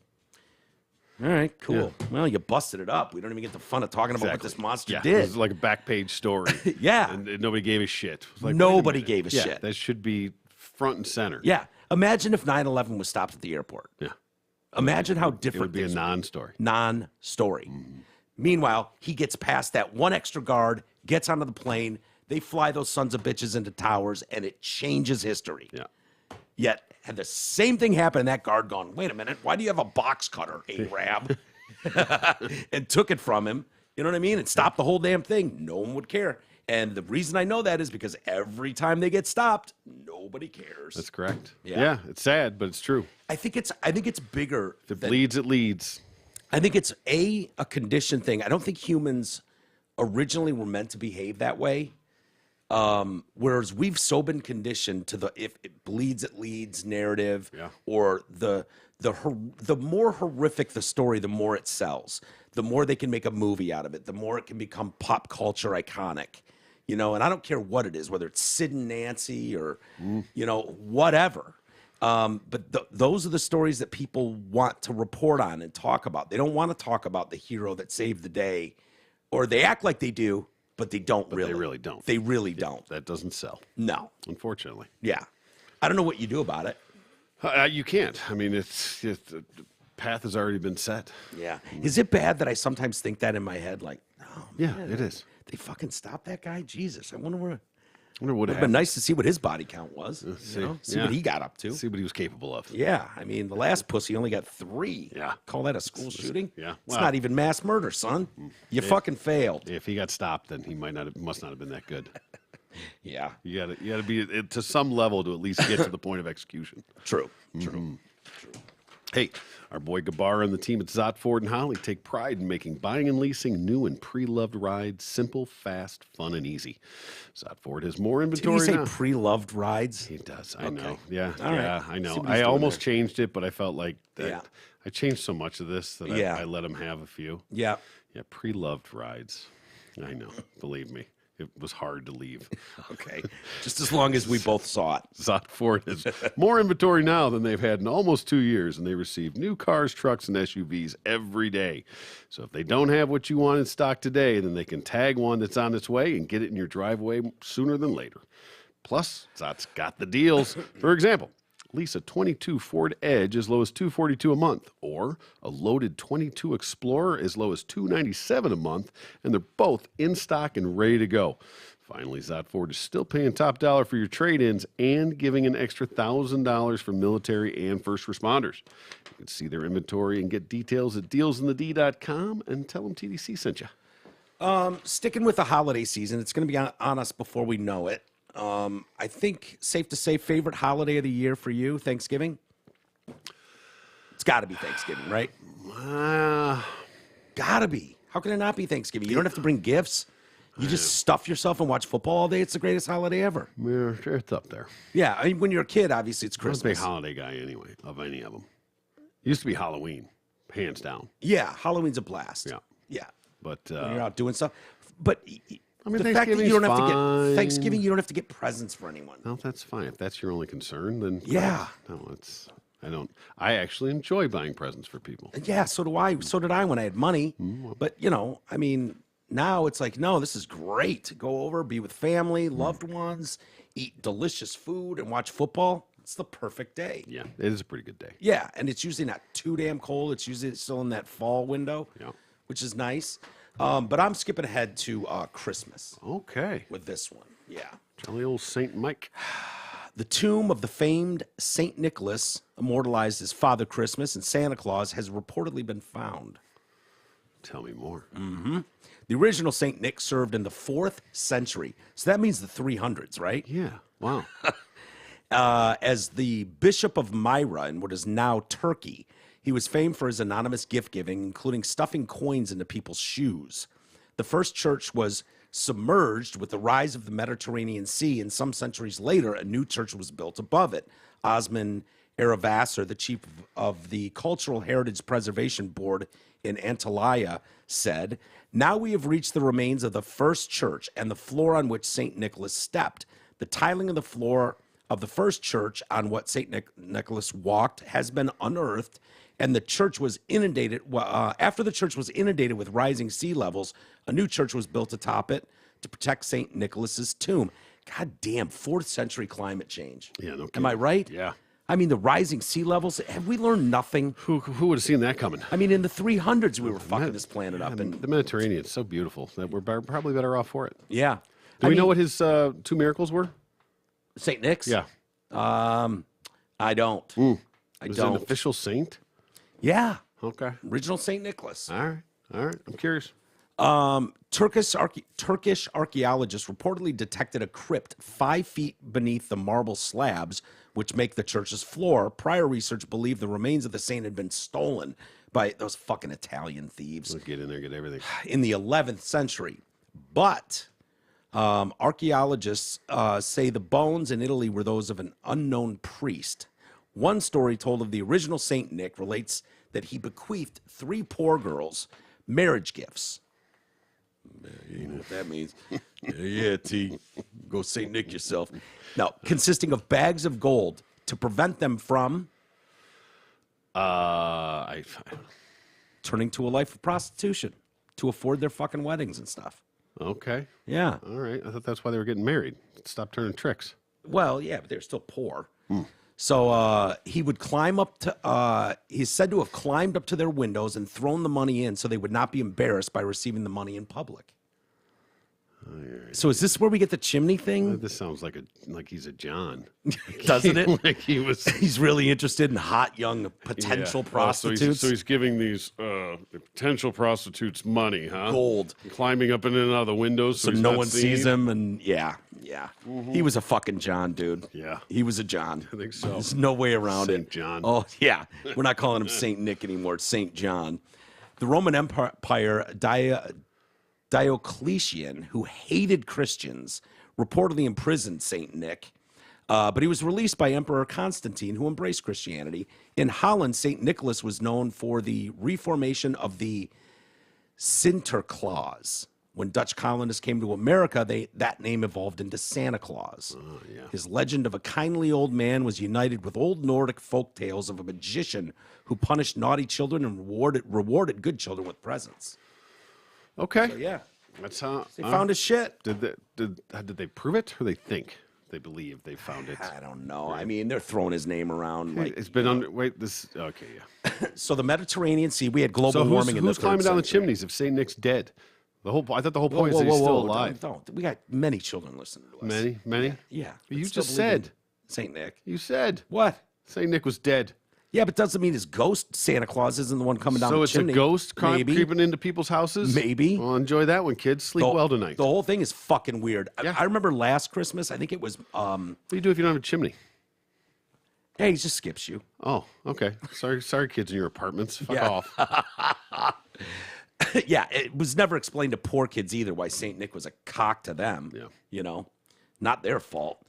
all right, cool. Yeah. Well, you busted it up. We don't even get the fun of talking about what this monster did. It was like a back page story. Yeah. And nobody gave a shit. Like, nobody gave a shit. That should be front and center. Yeah. Imagine if 9/11 was stopped at the airport. Yeah. Imagine how different it would be a non-story. Non-story. Meanwhile, he gets past that one extra guard, gets onto the plane, they fly those sons of bitches into towers, and it changes history. Yeah. Yet, had the same thing happen, and that guard gone, wait a minute, why do you have a box cutter, Arab? And took it from him, you know what I mean? And stopped the whole damn thing. No one would care. And the reason I know that is because every time they get stopped, nobody cares. That's correct. Yeah, it's sad, but it's true. I think it's bigger. If it bleeds, it leads. I think it's a condition thing. I don't think humans originally were meant to behave that way. Whereas we've so been conditioned to the if it bleeds, it leads narrative, or the more horrific the story, the more it sells. The more they can make a movie out of it, the more it can become pop culture iconic. You know, and I don't care what it is, whether it's Sid and Nancy or, you know, whatever. But those are the stories that people want to report on and talk about. They don't want to talk about the hero that saved the day, or they act like they do, but they don't really. They really don't. They really don't. That doesn't sell. No. Unfortunately. Yeah. I don't know what you do about it. You can't. I mean, the path has already been set. Yeah. Is it bad that I sometimes think that in my head? Like, oh, yeah, man, it is. They fucking stopped that guy? Jesus. I wonder where. I wonder what it would have been nice to see what his body count was. See what he got up to. See what he was capable of. Yeah. I mean, the last pussy only got 3. Yeah. Call that a school shooting? Yeah. It's not even mass murder, son. You fucking failed. If he got stopped, then he must not have been that good. Yeah. You gotta be to some level to at least get to the point of execution. True. True. Hey, our boy Gabar and the team at Zott Ford and Holly take pride in making buying and leasing new and pre-loved rides simple, fast, fun, and easy. Zott Ford has more inventory Did he say now. pre-loved rides? He does. I know. Yeah. All yeah. right. I know. See what he's I doing almost there. changed it, but I felt like that Yeah. I changed so much of this that I let him have a few. Yeah. Yeah. Pre-loved rides. I know. Believe me. It was hard to leave. Okay. Just as long as we both saw it. Zott Ford has more inventory now than they've had in almost 2 years, and they receive new cars, trucks, and SUVs every day. So if they don't have what you want in stock today, then they can tag one that's on its way and get it in your driveway sooner than later. Plus, Zott's got the deals. For example, Lease a 22 Ford Edge as low as $242 a month, or a loaded 22 Explorer as low as $297 a month, and they're both in stock and ready to go. Finally, Zott Ford is still paying top dollar for your trade-ins and giving an extra $1,000 for military and first responders. You can see their inventory and get details at dealsinthed.com and tell them TDC sent you. Sticking with the holiday season, it's going to be on us before we know it. I think safe to say favorite holiday of the year for you, Thanksgiving? It's got to be Thanksgiving, right? Got to be. How can it not be Thanksgiving? You don't have to bring gifts. You just stuff yourself and watch football all day. It's the greatest holiday ever. Yeah, it's up there. Yeah, I mean, when you're a kid, obviously it's Christmas. I'm a big holiday guy anyway, of any of them. Used to be Halloween, hands down. Yeah, Halloween's a blast. Yeah. Yeah. But when you're out doing stuff. But I mean, the fact that you don't have to fine. get Thanksgiving, you don't have to get presents for anyone. No, that's fine. If that's your only concern, then yeah. No, I actually enjoy buying presents for people. Yeah, so do I. So did I when I had money. But I mean, now it's like, no, this is great. Go over, be with family, loved ones, eat delicious food, and watch football. It's the perfect day. Yeah, it is a pretty good day. Yeah, and it's usually not too damn cold. It's usually still in that fall window, which is nice. But I'm skipping ahead to Christmas. Okay. With this one, yeah. Jolly old Saint Mike. The tomb of the famed Saint Nicholas, immortalized as Father Christmas and Santa Claus, has reportedly been found. Tell me more. The original Saint Nick served in the 4th century, so that means the 300s, right? Yeah. Wow. As the Bishop of Myra in what is now Turkey. He was famed for his anonymous gift giving, including stuffing coins into people's shoes. The first church was submerged with the rise of the Mediterranean Sea, and some centuries later, a new church was built above it. Osman Eravasser, the chief of the Cultural Heritage Preservation Board in Antalya, said, "Now we have reached the remains of the first church and the floor on which St. Nicholas stepped. The tiling of the floor of the first church on what St. Nicholas walked has been unearthed, and the church was inundated. After the church was inundated with rising sea levels, a new church was built atop it to protect St. Nicholas's tomb." God damn, 4th century climate change. Yeah, no kidding. Am I right? Yeah. I mean, the rising sea levels, have we learned nothing? Who would have seen that coming? I mean, in the 300s, we were fucking this planet up. And The Mediterranean is so beautiful that we're probably better off for it. yeah. Do we know what his 2 miracles were? St. Nick's? Yeah. I don't. I Was it don't. an official saint? Yeah. Okay. Original St. Nicholas. All right. I'm curious. Turkish archaeologists reportedly detected a crypt 5 feet beneath the marble slabs, which make the church's floor. Prior research believed the remains of the saint had been stolen by those fucking Italian thieves We'll get in there, get everything. in the 11th century. But archaeologists say the bones in Italy were those of an unknown priest. One story told of the original Saint Nick relates that he bequeathed 3 poor girls marriage gifts. You know what that means. Yeah, T. Go St. Nick yourself. No, consisting of bags of gold to prevent them from turning to a life of prostitution to afford their fucking weddings and stuff. Okay. Yeah. All right. I thought that's why they were getting married. Stop turning tricks. Well, yeah, but they're still poor. So he would climb up to, he's said to have climbed up to their windows and thrown the money in so they would not be embarrassed by receiving the money in public. So is this where we get the chimney thing? This sounds like he's a John. Doesn't it? Like he was. He's really interested in hot young potential prostitutes. So he's giving these potential prostitutes money, huh? Gold. Climbing up in and out of the windows so he's no not one seen. sees him, and yeah. He was a fucking John, dude. Yeah. He was a John. I think so. There's no way around Saint it. John. Oh, yeah. We're not calling him Saint Nick anymore. It's Saint John. The Roman Empire, Diocletian, who hated Christians, reportedly imprisoned Saint Nick, but he was released by Emperor Constantine, who embraced Christianity. In Holland, Saint Nicholas was known for the reformation of the Sinterklaas. When Dutch colonists came to America, that name evolved into Santa Claus. His legend of a kindly old man was united with old Nordic folk tales of a magician who punished naughty children and rewarded good children with presents. Okay. So, yeah. That's how They found his shit. Did they prove it or they think? They believe they found it. I don't know. I mean, they're throwing his name around. Like, It's been under. Wait, this. Okay, yeah. so the Mediterranean Sea, we had global So warming in the who's climbing down the century. chimneys if Saint Nick's dead? I thought the whole Whoa, point whoa, is that he's whoa, still whoa, alive. Don't. We got many children listening to us. Many. Yeah. But you still just believe in said. Saint Nick. You said What? Saint Nick was dead. Yeah, but doesn't mean his ghost Santa Claus isn't the one coming down So the it's chimney. a ghost Maybe. creeping into people's houses? Maybe. Well, enjoy that one, kids. Sleep well tonight. The whole thing is fucking weird. Yeah. I remember last Christmas, I think it was, What do you do if you don't have a chimney? hey, he just skips you. Oh, okay. Sorry, kids in your apartments. Fuck off. Yeah, it was never explained to poor kids either why Saint Nick was a cock to them. Yeah. You know, not their fault.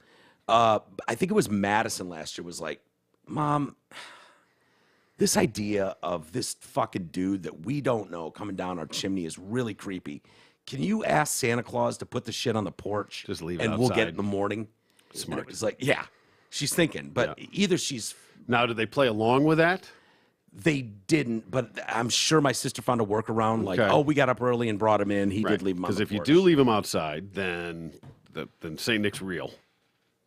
I think it was Madison last year was like, Mom, this idea of this fucking dude that we don't know coming down our chimney is really creepy. Can you ask Santa Claus to put the shit on the porch? Just leave it and we'll get outside. it in the morning. Smart. And it was like, yeah, she's thinking, but either she's Now, did they play along with that? they didn't, but I'm sure my sister found a workaround. Like, Okay. oh, we got up early and brought him in. He did leave him on the Because if you porch. do leave him outside, then Saint Nick's real,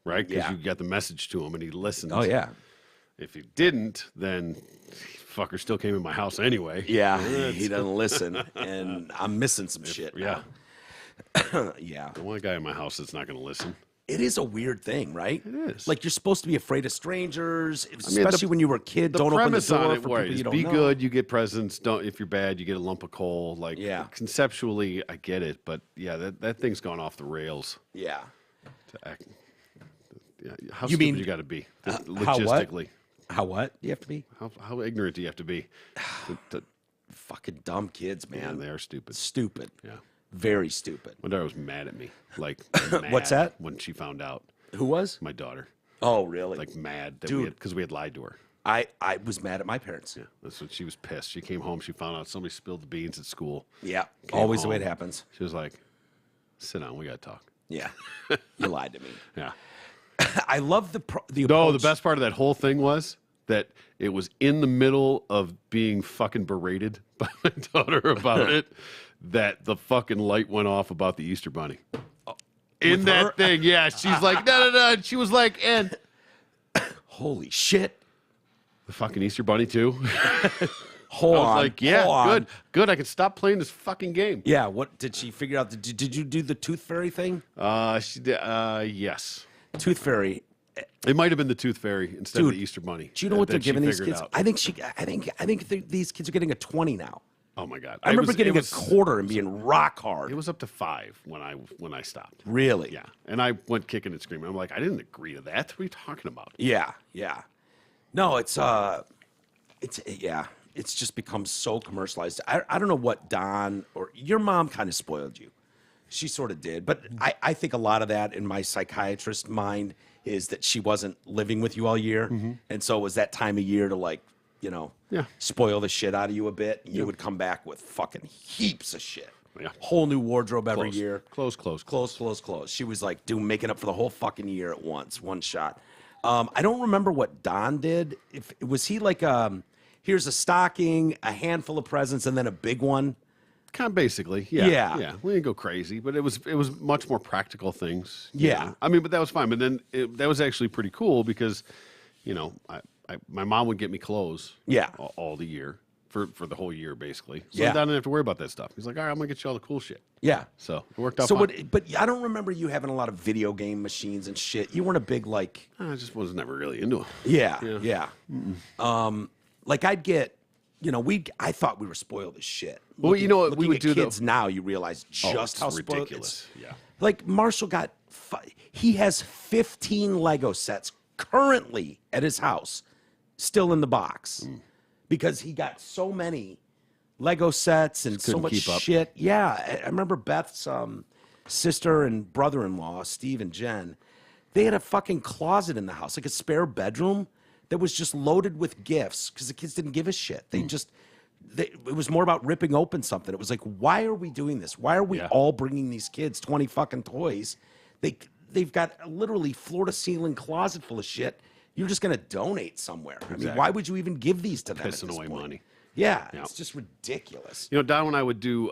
right? Because Yeah. you got the message to him and he listens. Oh yeah, If you didn't, then fucker still came in my house anyway. yeah. He doesn't listen, and I'm missing some shit. Yeah. Yeah. The one guy in my house that's not going to listen. It is a weird thing, right? It is. Like you're supposed to be afraid of strangers, mean, especially when you were a kid. The Don't open the premise door on it for was people you don't be know. good, you get presents. Don't if you're bad, you get a lump of coal. Like Yeah. conceptually, I get it, but yeah, that thing's gone off the rails. Yeah. To act. Yeah, how You stupid mean, you got to be how what? logistically? How what? You have to be How ignorant do you have to be? fucking dumb kids, man. Man, they are stupid. Stupid. Yeah. Very stupid. My daughter was mad at me. Like, What's mad that? When she found out. Who was? My daughter. Oh, really? Like, mad that Dude. because we had lied to her. I was mad at my parents. Yeah. That's what she was pissed. She came home. She found out somebody spilled the beans at school. Yeah. Came Always the way home. it happens. She was like, sit down. We got to talk. Yeah. You lied to me. Yeah. I love the No, approach. the best part of that whole thing was that it was in the middle of being fucking berated by my daughter about it that the fucking light went off about the Easter Bunny. In With that her? thing, yeah. She's like, no. And she was like, and Holy shit. the fucking Easter Bunny too. Hold I was on. like, yeah, hold on. good. I can stop playing this fucking game. Yeah, what did she figure out? Did you do the Tooth Fairy thing? She did. Yes, Tooth Fairy. it might have been the Tooth Fairy instead Dude, of the Easter Bunny. Do you know what that they're she giving these figured kids? out. I think these kids are getting a 20 now. Oh my god! I remember it getting was- a quarter and being rock hard. It was up to 5 when I stopped. Really? Yeah, and I went kicking and screaming. I'm like, I didn't agree to that. What are you talking about? Yeah, yeah. No, it's just become so commercialized. I don't know what Don or your mom kind of spoiled you. She sort of did, but I think a lot of that in my psychiatrist mind is that she wasn't living with you all year, and so it was that time of year to like, Yeah. spoil the shit out of you a bit. And you would come back with fucking heaps of shit. Yeah. Whole new wardrobe every Close. year. Close. She was like making up for the whole fucking year at once, one shot. I don't remember what Don did. Was he like, here's a stocking, a handful of presents, and then a big one? Kind of basically, yeah. Yeah. Yeah. We didn't go crazy, but it was much more practical things. Yeah. I mean, but that was fine. But then that was actually pretty cool because, my mom would get me clothes. Yeah. All the year for the whole year basically. So Yeah. I didn't have to worry about that stuff. He's like, all right, I'm gonna get you all the cool shit. Yeah. So it worked out. So fine. but I don't remember you having a lot of video game machines and shit. You weren't a big like. I just was never really into it. Yeah. Like I'd get, I thought we were spoiled as shit. Well, you know what we looking would at do, though? kids now, you realize just it's how spoiled ridiculous. it's. Yeah. Like Marshall got, he has 15 Lego sets currently at his house, still in the box, because he got so many Lego sets and so couldn't much keep up. shit. Yeah, I remember Beth's sister and brother-in-law, Steve and Jen. They had a fucking closet in the house, like a spare bedroom that was just loaded with gifts because the kids didn't give a shit. It was more about ripping open something. It was like, why are we doing this? Why are we all bringing these kids 20 fucking toys? They've got a literally floor-to-ceiling closet full of shit. You're just going to donate somewhere. I mean, why would you even give these to them? at Pissing this away point? money. Yeah, it's just ridiculous. You know, Don and I would do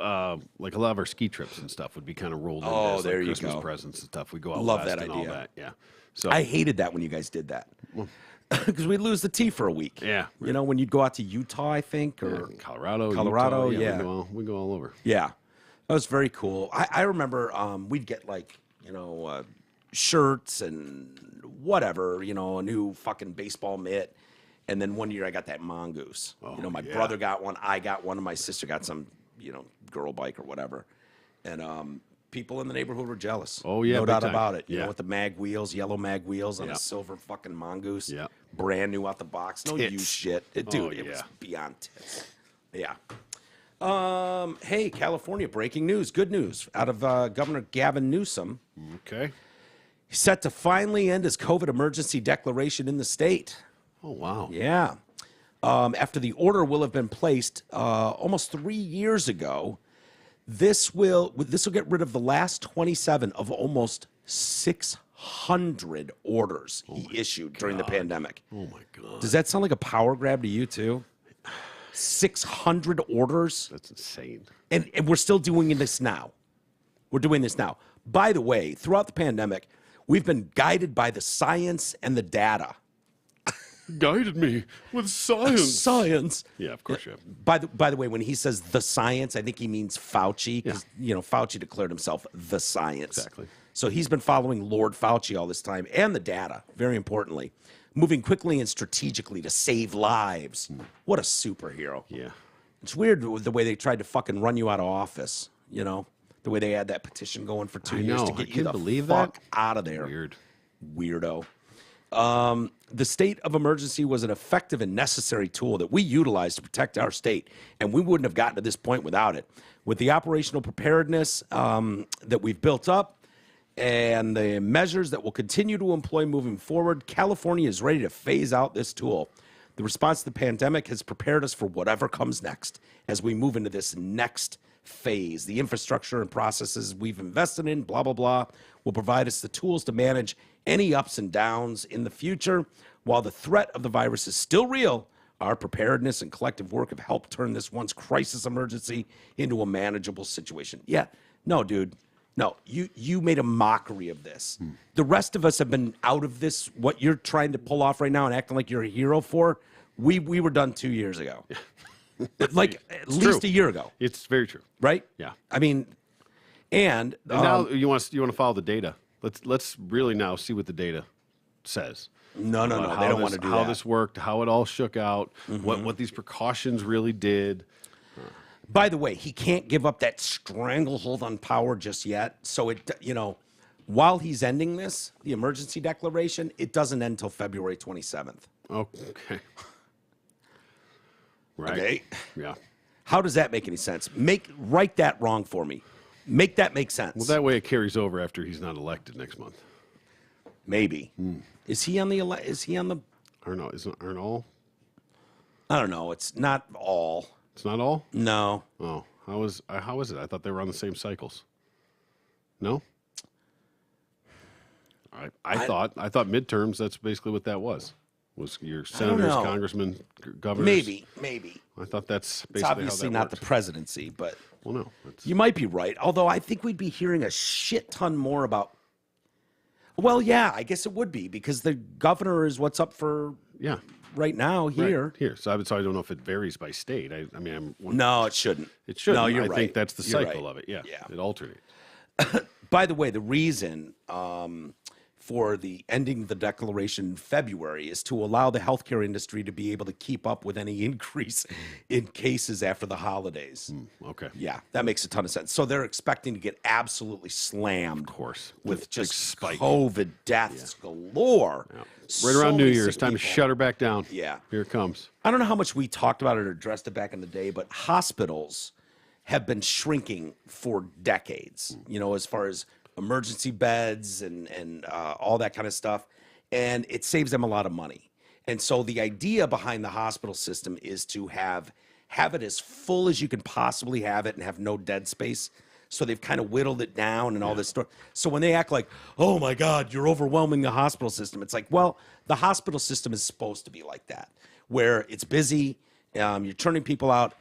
like a lot of our ski trips and stuff would be kind of rolled into Oh, as, there like, you Christmas go. presents and stuff. We go out Love west that and all idea. that. Yeah. So I hated that when you guys did that. Because we'd lose the tea for a week. Yeah. You know, when you'd go out to Utah, I think, or Colorado, Colorado, Utah, yeah. we go all over. Yeah, that was very cool. I remember we'd get like, shirts and whatever, a new fucking baseball mitt. And then one year I got that mongoose. Oh, My yeah. brother got one, I got one, and my sister got some, girl bike or whatever. And people in the neighborhood were jealous. Oh, yeah, no big doubt time. about it. Yeah. With the mag wheels, yellow mag wheels on Yeah. a silver fucking mongoose. Yeah. Brand new out the box. No Tits. used shit. It was yeah. beyond tits. Yeah. Hey, California, breaking news. Good news out of Governor Gavin Newsom. Okay. He's set to finally end his COVID emergency declaration in the state. Oh, wow. Yeah. After the order will have been placed almost 3 years ago, this will get rid of the last 27 of almost 600 orders he issued during the pandemic. Oh, my God. Does that sound like a power grab to you, too? 600 orders? That's insane. And we're still doing this now. We're doing this now. By the way, throughout the pandemic, we've been guided by the science and the data. Guided me with science. Science. Yeah, of course you have. By the way, when he says the science, I think he means Fauci, because Fauci declared himself the science. Exactly. So he's been following Lord Fauci all this time, and the data, very importantly, moving quickly and strategically to save lives. What a superhero. Yeah. It's weird the way they tried to fucking run you out of office, the way they had that petition going for 2 years to know. get I you can't the believe fuck that. out of there. Weird. Weirdo. The state of emergency was an effective and necessary tool that we utilized to protect our state, and we wouldn't have gotten to this point without it. With the operational preparedness that we've built up and the measures that we'll continue to employ moving forward, California is ready to phase out this tool. The response to the pandemic has prepared us for whatever comes next as we move into this next phase. The infrastructure and processes we've invested in, blah, blah, blah, will provide us the tools to manage any ups and downs in the future. While the threat of the virus is still real, our preparedness and collective work have helped turn this once crisis emergency into a manageable situation. Yeah, no, dude. No, you made a mockery of this. The rest of us have been out of this, what you're trying to pull off right now and acting like you're a hero for. We were done 2 years ago. Like at least true. a year ago, It's very true. right? Yeah. I mean, and Now you want to follow the data. Let's really now see what the data says. no, About they how don't this- want to do how that. this worked, how it all shook out, what these precautions really did. By the way, he can't give up that stranglehold on power just yet. So while he's ending this, the emergency declaration, it doesn't end until February 27th. Okay. Right. Okay. Yeah. How does that make any sense? Write that wrong for me. Make that make sense. Well, that way it carries over after he's not elected next month. Maybe. Is he on the? Aren't all? I don't know. It's not all. It's not all? No. Oh, how is it? I thought they were on the same cycles. No? I thought midterms, that's basically what that was your senators, know. congressmen, governors. Maybe. I thought that's basically It's obviously how that not worked. the presidency, but Well, no. It's, you might be right. Although I think we'd be hearing a shit ton more about. Well, yeah, I guess it would be because the governor is what's up for yeah. right now here. Right, here. So I don't know if it varies by state. I mean, No, it shouldn't. it should. No, you're I right. think that's the You're cycle right. of it. Yeah. Yeah. It alternates. By the way, the reason for the ending the declaration in February is to allow the healthcare industry to be able to keep up with any increase in cases after the holidays. Okay. Yeah, that makes a ton of sense. So they're expecting to get absolutely slammed, of course. with Big just spike. COVID deaths galore. Yeah. Right So around New many Year's, sick time to people. shut her back down. Yeah. Here it comes. I don't know how much we talked about it or addressed it back in the day, but hospitals have been shrinking for decades, as far as emergency beds and all that kind of stuff. And it saves them a lot of money. And so the idea behind the hospital system is to have it as full as you can possibly have it and have no dead space. So they've kind of whittled it down and all this stuff. So when they act like, oh my God, you're overwhelming the hospital system, it's like, well, the hospital system is supposed to be like that, where it's busy You're turning people out.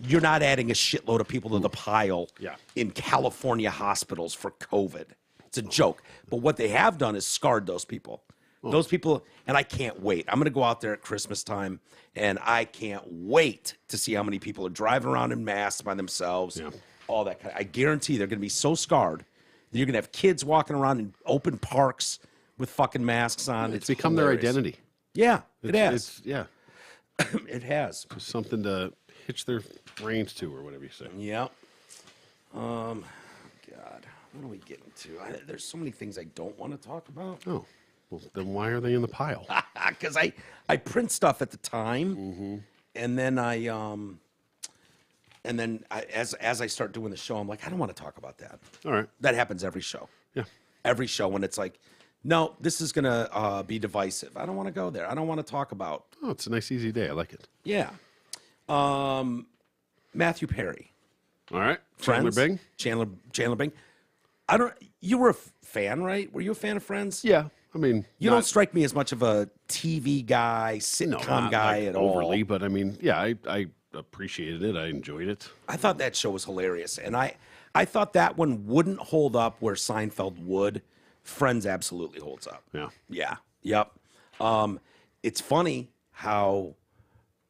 You're not adding a shitload of people to the pile in California hospitals for COVID. It's a joke. But what they have done is scarred those people. Those people, and I can't wait. I'm going to go out there at Christmas time, and I can't wait to see how many people are driving around in masks by themselves. Yeah. All that kind of, I guarantee they're going to be so scarred that you're going to have kids walking around in open parks with fucking masks on. It's become hilarious. Their identity. Yeah, it has. It has. It's something to hitch their brains to, or whatever you say. Yeah. God, what are we getting to? There's so many things I don't want to talk about. Oh, well, then why are they in the pile? Because I print stuff at the time, and then as I start doing the show, I'm like, I don't want to talk about that. All right. That happens every show. Yeah. Every show when it's like, no, this is gonna be divisive. I don't want to go there. I don't want to talk about. Oh, it's a nice, easy day. I like it. Yeah. Matthew Perry. All right. Friends? Chandler Bing. Chandler Bing. You were a fan, right? Were you a fan of Friends? Yeah. I mean, you don't strike me as much of a TV guy, sitcom guy at all. Overly, but I mean, yeah, I appreciated it. I enjoyed it. I thought that show was hilarious, and I thought that one wouldn't hold up where Seinfeld would. Friends absolutely holds up. Yeah. Yeah. Yep. It's funny how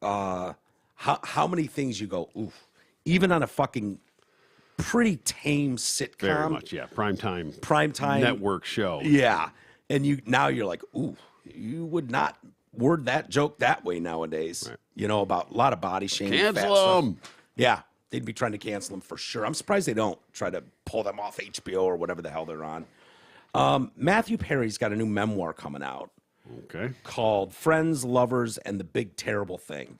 many things you go, oof, even on a fucking pretty tame sitcom. Very much, yeah. Primetime network show. Yeah. And you're like, ooh, you would not word that joke that way nowadays. Right. You know, about a lot of body shaming. Cancel them. Yeah. They'd be trying to cancel them for sure. I'm surprised they don't try to pull them off HBO or whatever the hell they're on. Matthew Perry's got a new memoir coming out. Okay. Called Friends, Lovers, and the Big Terrible Thing.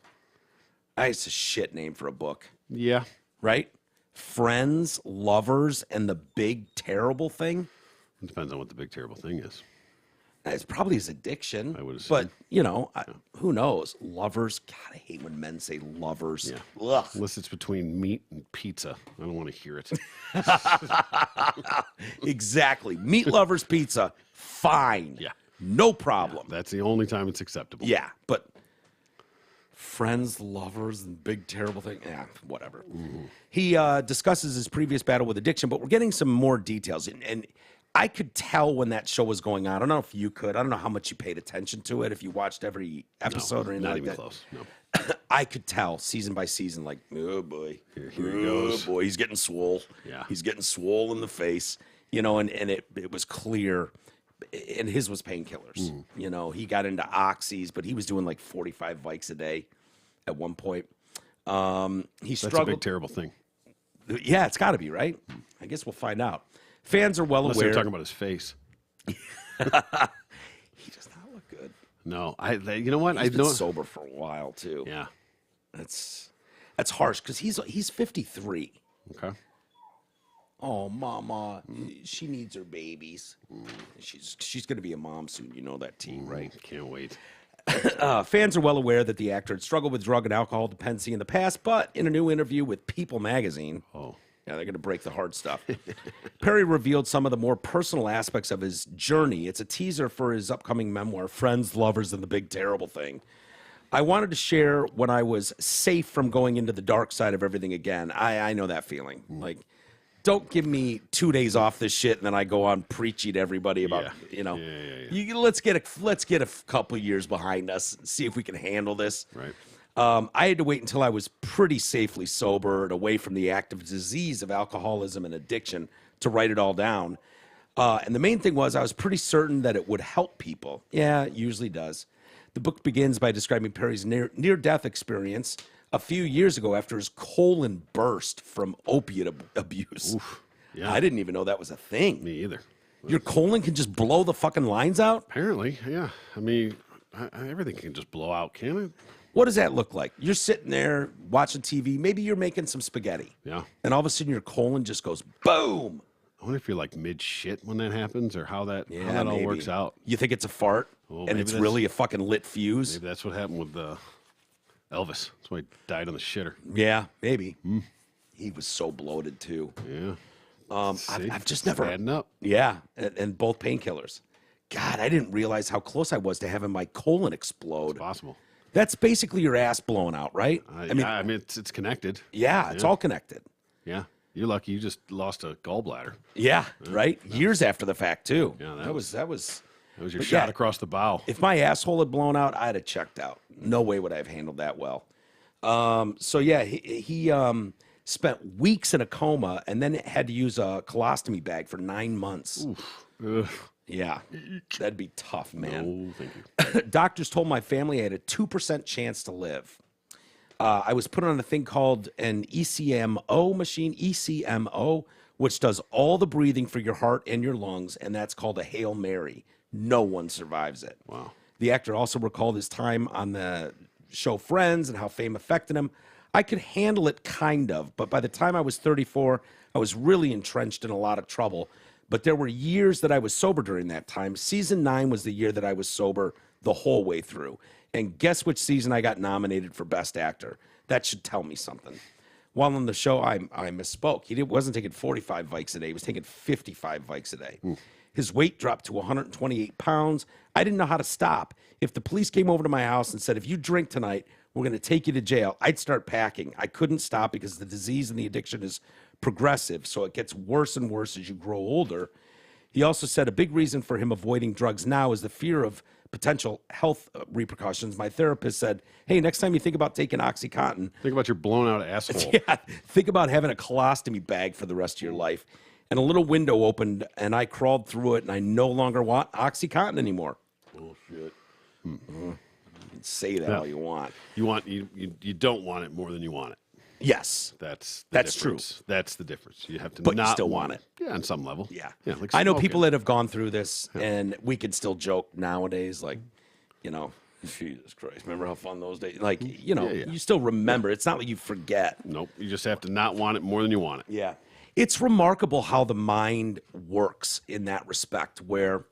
It's a shit name for a book. Yeah. Right? Friends, Lovers, and the Big Terrible Thing? It depends on what the big terrible thing is. It's probably his addiction. I would assume. But, you know, who knows? Lovers. God, I hate when men say lovers. Yeah. Ugh. Unless it's between meat and pizza. I don't want to hear it. Exactly. Meat lovers pizza. Fine. Yeah. No problem. Yeah, that's the only time it's acceptable. Yeah. But Friends, Lovers, and Big Terrible Thing. Yeah, whatever. Mm-hmm. He discusses his previous battle with addiction, but we're getting some more details. And I could tell when that show was going on. I don't know if you could. I don't know how much you paid attention to it, if you watched every episode or anything not like even that. Close. No. I could tell season by season, like, oh boy, here he goes. Oh boy, he's getting swole. Yeah, he's getting swole in the face. You know, and it was clear. And his was painkillers. You know, he got into oxys, but he was doing like 45 Vikes a day at one point. He struggled. That's a big terrible thing. Yeah, it's got to be, right? I guess we'll find out. Fans are well Unless aware. They're talking about his face. He does not look good. No, you know what? He's been sober for a while too. Yeah, that's harsh because he's 53. Okay. Oh, mama, she needs her babies. She's going to be a mom soon. You know that, T, right? Can't wait. Fans are well aware that the actor had struggled with drug and alcohol dependency in the past, but in a new interview with People magazine, yeah, they're going to break the hard stuff. Perry revealed some of the more personal aspects of his journey. It's a teaser for his upcoming memoir, Friends, Lovers, and the Big Terrible Thing. I wanted to share when I was safe from going into the dark side of everything again. I know that feeling. Like, don't give me 2 days off this shit and then I go on preachy to everybody about, you know, let's get a couple years behind us and see if we can handle this. Right. I had to wait until I was pretty safely sober and away from the active disease of alcoholism and addiction to write it all down. And the main thing was I was pretty certain that it would help people. Yeah, it usually does. The book begins by describing Perry's near-death experience a few years ago after his colon burst from opiate abuse. Oof. Yeah. I didn't even know that was a thing. Me either. Your colon can just blow the fucking lines out? Apparently, yeah. I mean, everything can just blow out, can it? What does that look like? You're sitting there watching TV. Maybe you're making some spaghetti. Yeah. And all of a sudden your colon just goes boom. I wonder if you're like mid-shit when that happens or how that all works out. You think it's a fart and it's really a fucking lit fuse? Maybe that's what happened with Elvis. That's why he died on the shitter. Yeah, maybe. He was so bloated too. Yeah. I've just never. Adding up. Yeah, and both painkillers. God, I didn't realize how close I was to having my colon explode. It's possible. That's basically your ass blowing out, right? I mean, it's connected. Yeah, it's all connected. Yeah. You're lucky you just lost a gallbladder. Yeah, right? Years after the fact, too. Yeah, that was your shot across the bow. If my asshole had blown out, I'd have checked out. No way would I have handled that well. So, yeah, he spent weeks in a coma and then had to use a colostomy bag for 9 months. Oof. Yeah, that'd be tough, man. No, thank you. Doctors told my family I had a 2% chance to live. I was put on a thing called an ECMO machine, ECMO, which does all the breathing for your heart and your lungs, and that's called a Hail Mary. No one survives it. Wow. The actor also recalled his time on the show Friends and how fame affected him. I could handle it kind of, but by the time I was 34, I was really entrenched in a lot of trouble. But there were years that I was sober during that time. Season 9 was the year that I was sober the whole way through. And guess which season I got nominated for Best Actor? That should tell me something. While on the show, I misspoke. He wasn't taking 45 Vikes a day. He was taking 55 Vikes a day. His weight dropped to 128 pounds. I didn't know how to stop. If the police came over to my house and said, if you drink tonight, we're going to take you to jail, I'd start packing. I couldn't stop because the disease and the addiction is progressive, so it gets worse and worse as you grow older. He also said a big reason for him avoiding drugs now is the fear of potential health repercussions. My therapist said, hey, next time you think about taking OxyContin, Think about your blown out asshole. yeah, think about having a colostomy bag for the rest of your life. And a little window opened, and I crawled through it, and I no longer want OxyContin anymore. Bullshit. Say that all you want. You don't want it more than you want it. Yes. That's true. That's the difference. You have to But you not still want it. Yeah, on some level. Yeah. Like I know smoking. people that have gone through this, and we can still joke nowadays, like, you know, Jesus Christ, remember how fun those days? Like, you know, Yeah. you still remember. It's not like you forget. Nope. You just have to not want it more than you want it. Yeah. It's remarkable how the mind works in that respect, where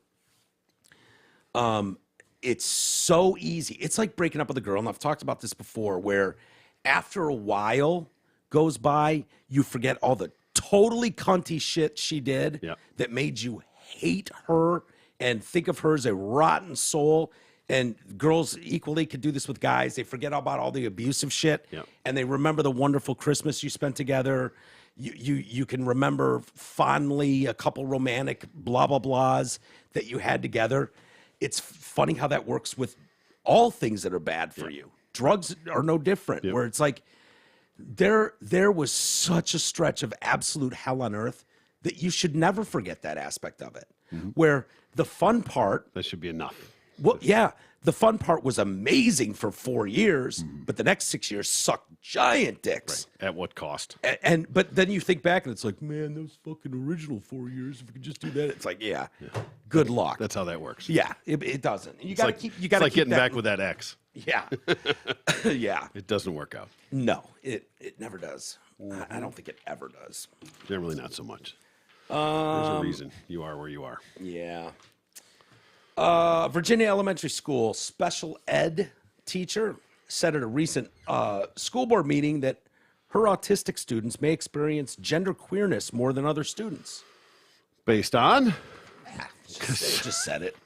it's so easy. It's like breaking up with a girl, and I've talked about this before, where after a while goes by, you forget all the totally cunty shit she did that made you hate her and think of her as a rotten soul. And girls equally could do this with guys. They forget about all the abusive shit, and they remember the wonderful Christmas you spent together. You can remember fondly a couple romantic blah, blah, blahs that you had together. It's funny how that works with all things that are bad for you. Drugs are no different, where it's like there was such a stretch of absolute hell on earth that you should never forget that aspect of it, where the fun part... That should be enough. Well, yeah, the fun part was amazing for 4 years, but the next 6 years sucked giant dicks. Right. At what cost? But then you think back and it's like, man, those fucking original 4 years, if we could just do that, it's like, good luck. That's how that works. Yeah, it doesn't. You got to keep. You It's got to like keep getting that, back with that ex. Yeah, yeah. It doesn't work out. No, it never does. I don't think it ever does. Generally, not so much. There's a reason you are where you are. Yeah. Virginia Elementary School special ed teacher said at a recent school board meeting that her autistic students may experience gender queerness more than other students. Based on? She just said it.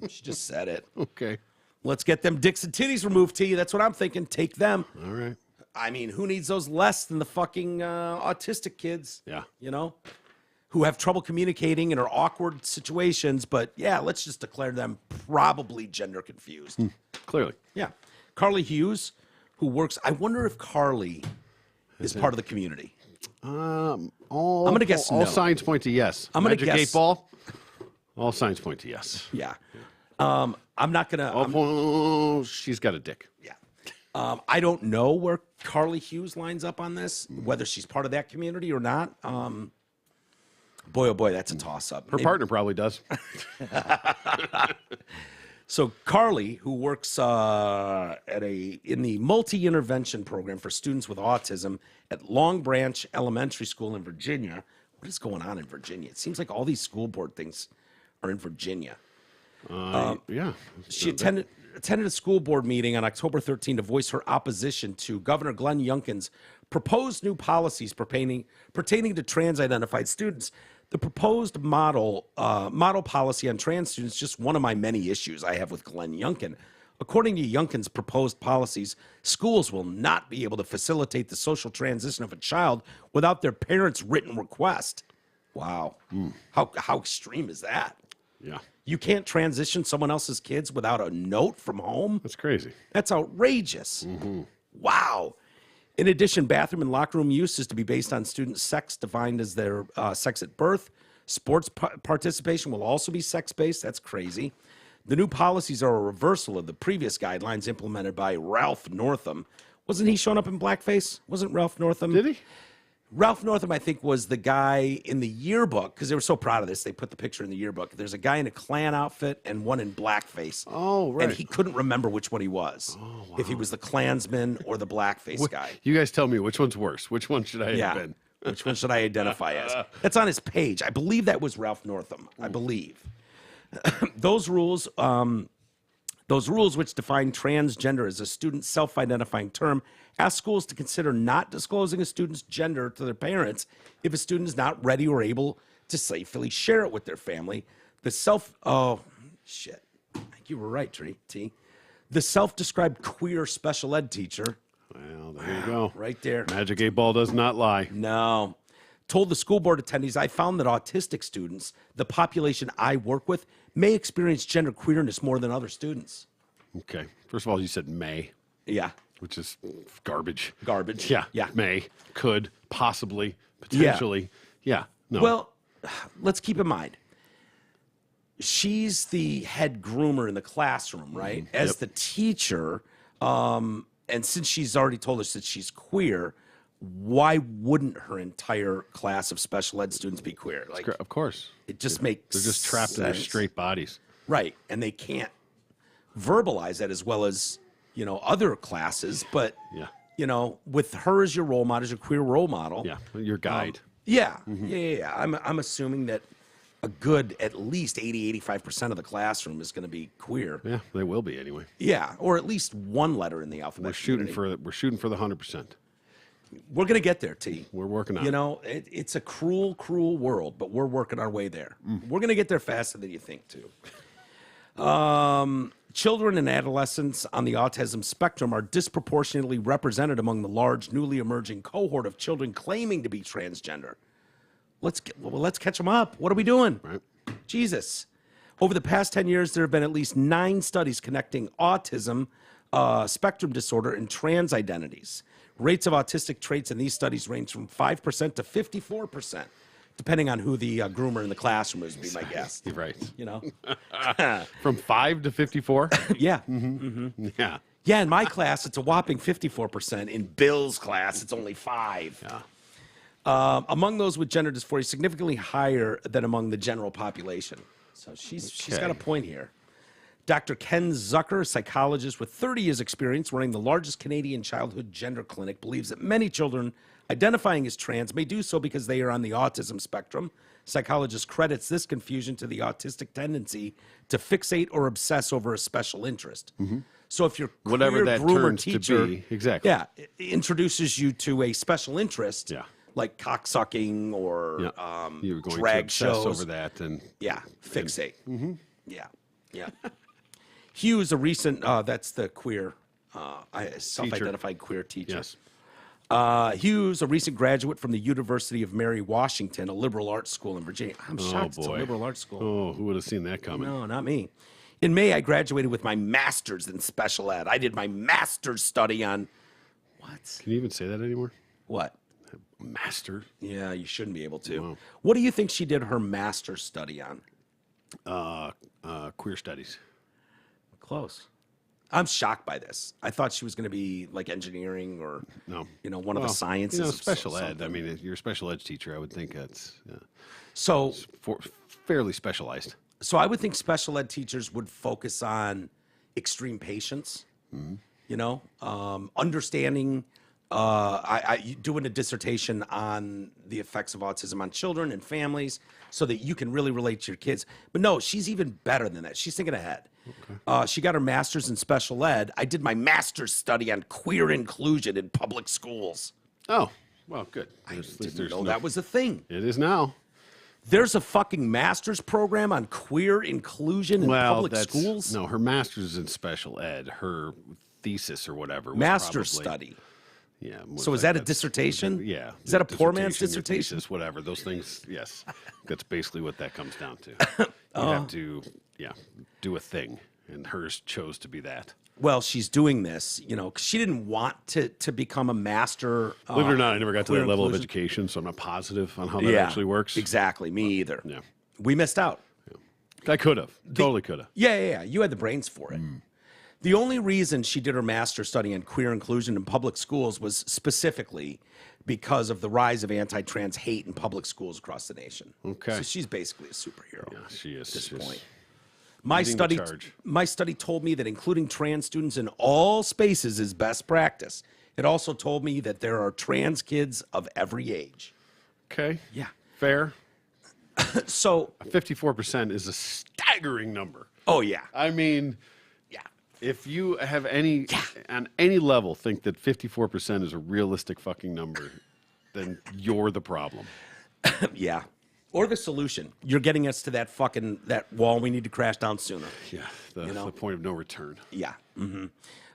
She just said it. Okay. Let's get them dicks and titties removed, T. That's what I'm thinking. Take them. All right. I mean, who needs those less than the fucking autistic kids? Yeah. You know? Who have trouble communicating and are awkward situations, but yeah, let's just declare them probably gender confused. Clearly. Yeah. Carly Hughes, who works, I wonder if Carly is part of the community. I'm gonna guess all no. signs point to yes. I'm gonna Magic guess- 8 ball. All signs point to yes. Yeah. I'm not going to. She's got a dick. Yeah. I don't know where Carly Hughes lines up on this, whether she's part of that community or not. Boy, oh boy, that's a toss-up. Her partner probably does. So Carly, who works in the multi-intervention program for students with autism at Long Branch Elementary School in Virginia. What is going on in Virginia? It seems like all these school board things are in Virginia. Yeah. She attended a school board meeting on October 13 to voice her opposition to Governor Glenn Youngkin's proposed new policies pertaining to trans-identified students. The proposed model policy on trans students is just one of my many issues I have with Glenn Youngkin. According to Youngkin's proposed policies, schools will not be able to facilitate the social transition of a child without their parents' written request. Wow. How extreme is that? Yeah. You can't transition someone else's kids without a note from home? That's crazy. That's outrageous. Wow. In addition, bathroom and locker room use is to be based on student sex, defined as their sex at birth. Sports participation will also be sex-based. That's crazy. The new policies are a reversal of the previous guidelines implemented by Ralph Northam. Wasn't he showing up in blackface? Wasn't Ralph Northam? Did he? Ralph Northam, I think, was the guy in the yearbook, because they were so proud of this. They put the picture in the yearbook. There's a guy in a Klan outfit and one in blackface. Oh, right. And he couldn't remember which one he was, if he was the Klansman or the blackface guy. You guys tell me which one's worse. Which one should I have been? Which one should I identify as? That's on his page. I believe that was Ralph Northam. I believe. Those rules which define transgender as a student self-identifying term ask schools to consider not disclosing a student's gender to their parents if a student is not ready or able to safely share it with their family. Oh, shit. I think you were right, T. The self-described queer special ed teacher. Well, there you go. Right there. Magic 8 Ball does not lie. No. Told the school board attendees, I found that autistic students, the population I work with, may experience gender queerness more than other students. Okay. First of all, you said may. Yeah. Which is garbage. Garbage. Yeah. Yeah. May, could, possibly, potentially. Yeah. No. Well, let's keep in mind, she's the head groomer in the classroom, right? As the teacher, and since she's already told us that she's queer, why wouldn't her entire class of special ed students be queer? Like, of course. It just makes They're just trapped in their straight bodies. Right. And they can't verbalize that as well as, other classes. But, with her as your role model, as your queer role model. Yeah. Your guide. Yeah. I'm assuming that a good at least 85% of the classroom is going to be queer. Yeah, they will be anyway. Yeah, or at least one letter in the alphabet. We're shooting for the 100%. We're going to get there, T. We're working on it. It's a cruel, cruel world, but we're working our way there. We're going to get there faster than you think, too. Children and adolescents on the autism spectrum are disproportionately represented among the large, newly emerging cohort of children claiming to be transgender. Let's catch them up. What are we doing? Right. Jesus. Over the past 10 years, there have been at least 9 studies connecting autism spectrum disorder and trans identities. Rates of autistic traits in these studies range from 5% to 54%, depending on who the groomer in the classroom is, would be my guess. You're right. From 5 to 54? Yeah. Yeah. Yeah, in my class, it's a whopping 54%. In Bill's class, it's only 5%. Yeah. Among those with gender dysphoria, significantly higher than among the general population. So she's got a point here. Dr. Ken Zucker, a psychologist with 30 years' experience running the largest Canadian childhood gender clinic, believes that many children identifying as trans may do so because they are on the autism spectrum. Psychologist credits this confusion to the autistic tendency to fixate or obsess over a special interest. So if your Whatever that groomer turns teacher, to be, exactly. yeah, introduces you to a special interest, Yeah. like cocksucking or You're going drag to obsess shows over that, and fixate. Yeah. Hughes, a recent that's the queer self-identified queer teacher. yes. Hughes, a recent graduate from the University of Mary Washington, a liberal arts school in Virginia. I'm shocked it's a liberal arts school. Oh, who would have seen that coming? No, not me. In May, I graduated with my master's in special ed. I did my master's study on what? Can you even say that anymore? What? Master? Yeah, you shouldn't be able to. Wow. What do you think she did her master's study on? Queer studies. Close. I'm shocked by this. I thought she was going to be like engineering or one of the sciences. Special ed. I mean, if you're a special ed teacher, I would think that's fairly specialized. So I would think special ed teachers would focus on extreme patience. Understanding. I doing a dissertation on the effects of autism on children and families, so that you can really relate to your kids. But no, she's even better than that. She's thinking ahead. Okay. She got her master's in special ed. I did my master's study on queer inclusion in public schools. Oh, well, good. I didn't know that was a thing. It is now. There's a fucking master's program on queer inclusion in public schools. No, her master's in special ed. Her thesis or whatever. Was Master's probably, study. Yeah. So is that a dissertation? Yeah. Is that a poor man's dissertation? Thesis, whatever. Those things, yes. That's basically what that comes down to. You have to, do a thing. And hers chose to be that. Well, she's doing this, 'cause she didn't want to become a master. Believe it or not, I never got to that level of inclusion. education, so I'm not positive on how that actually works. Exactly. Me either. Yeah. We missed out. I could have. Totally could have. Yeah. You had the brains for it. The only reason she did her master's study in queer inclusion in public schools was specifically because of the rise of anti-trans hate in public schools across the nation. Okay. So she's basically a superhero. Yeah, she is. At this She's point. My study told me that including trans students in all spaces is best practice. It also told me that there are trans kids of every age. Okay. Yeah. Fair. So 54% is a staggering number. Oh yeah. I mean, Yeah. if you have on any level think that 54% is a realistic fucking number, then you're the problem. Yeah. Or the solution. You're getting us to that wall we need to crash down sooner. Yeah, the point of no return. Yeah.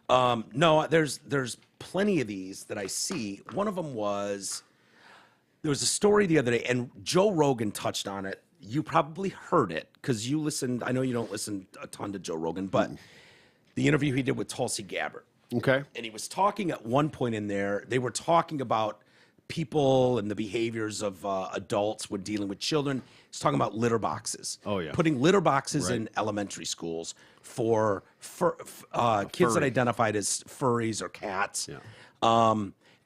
No, there's plenty of these that I see. One of them there was a story the other day, and Joe Rogan touched on it. You probably heard it because you listened. I know you don't listen a ton to Joe Rogan, but the interview he did with Tulsi Gabbard. Okay. And he was talking at one point in there, they were talking about people and the behaviors of adults when dealing with children. He's talking about litter boxes. Oh, yeah. Putting litter boxes in elementary schools for kids that identified as furries or cats. Yeah.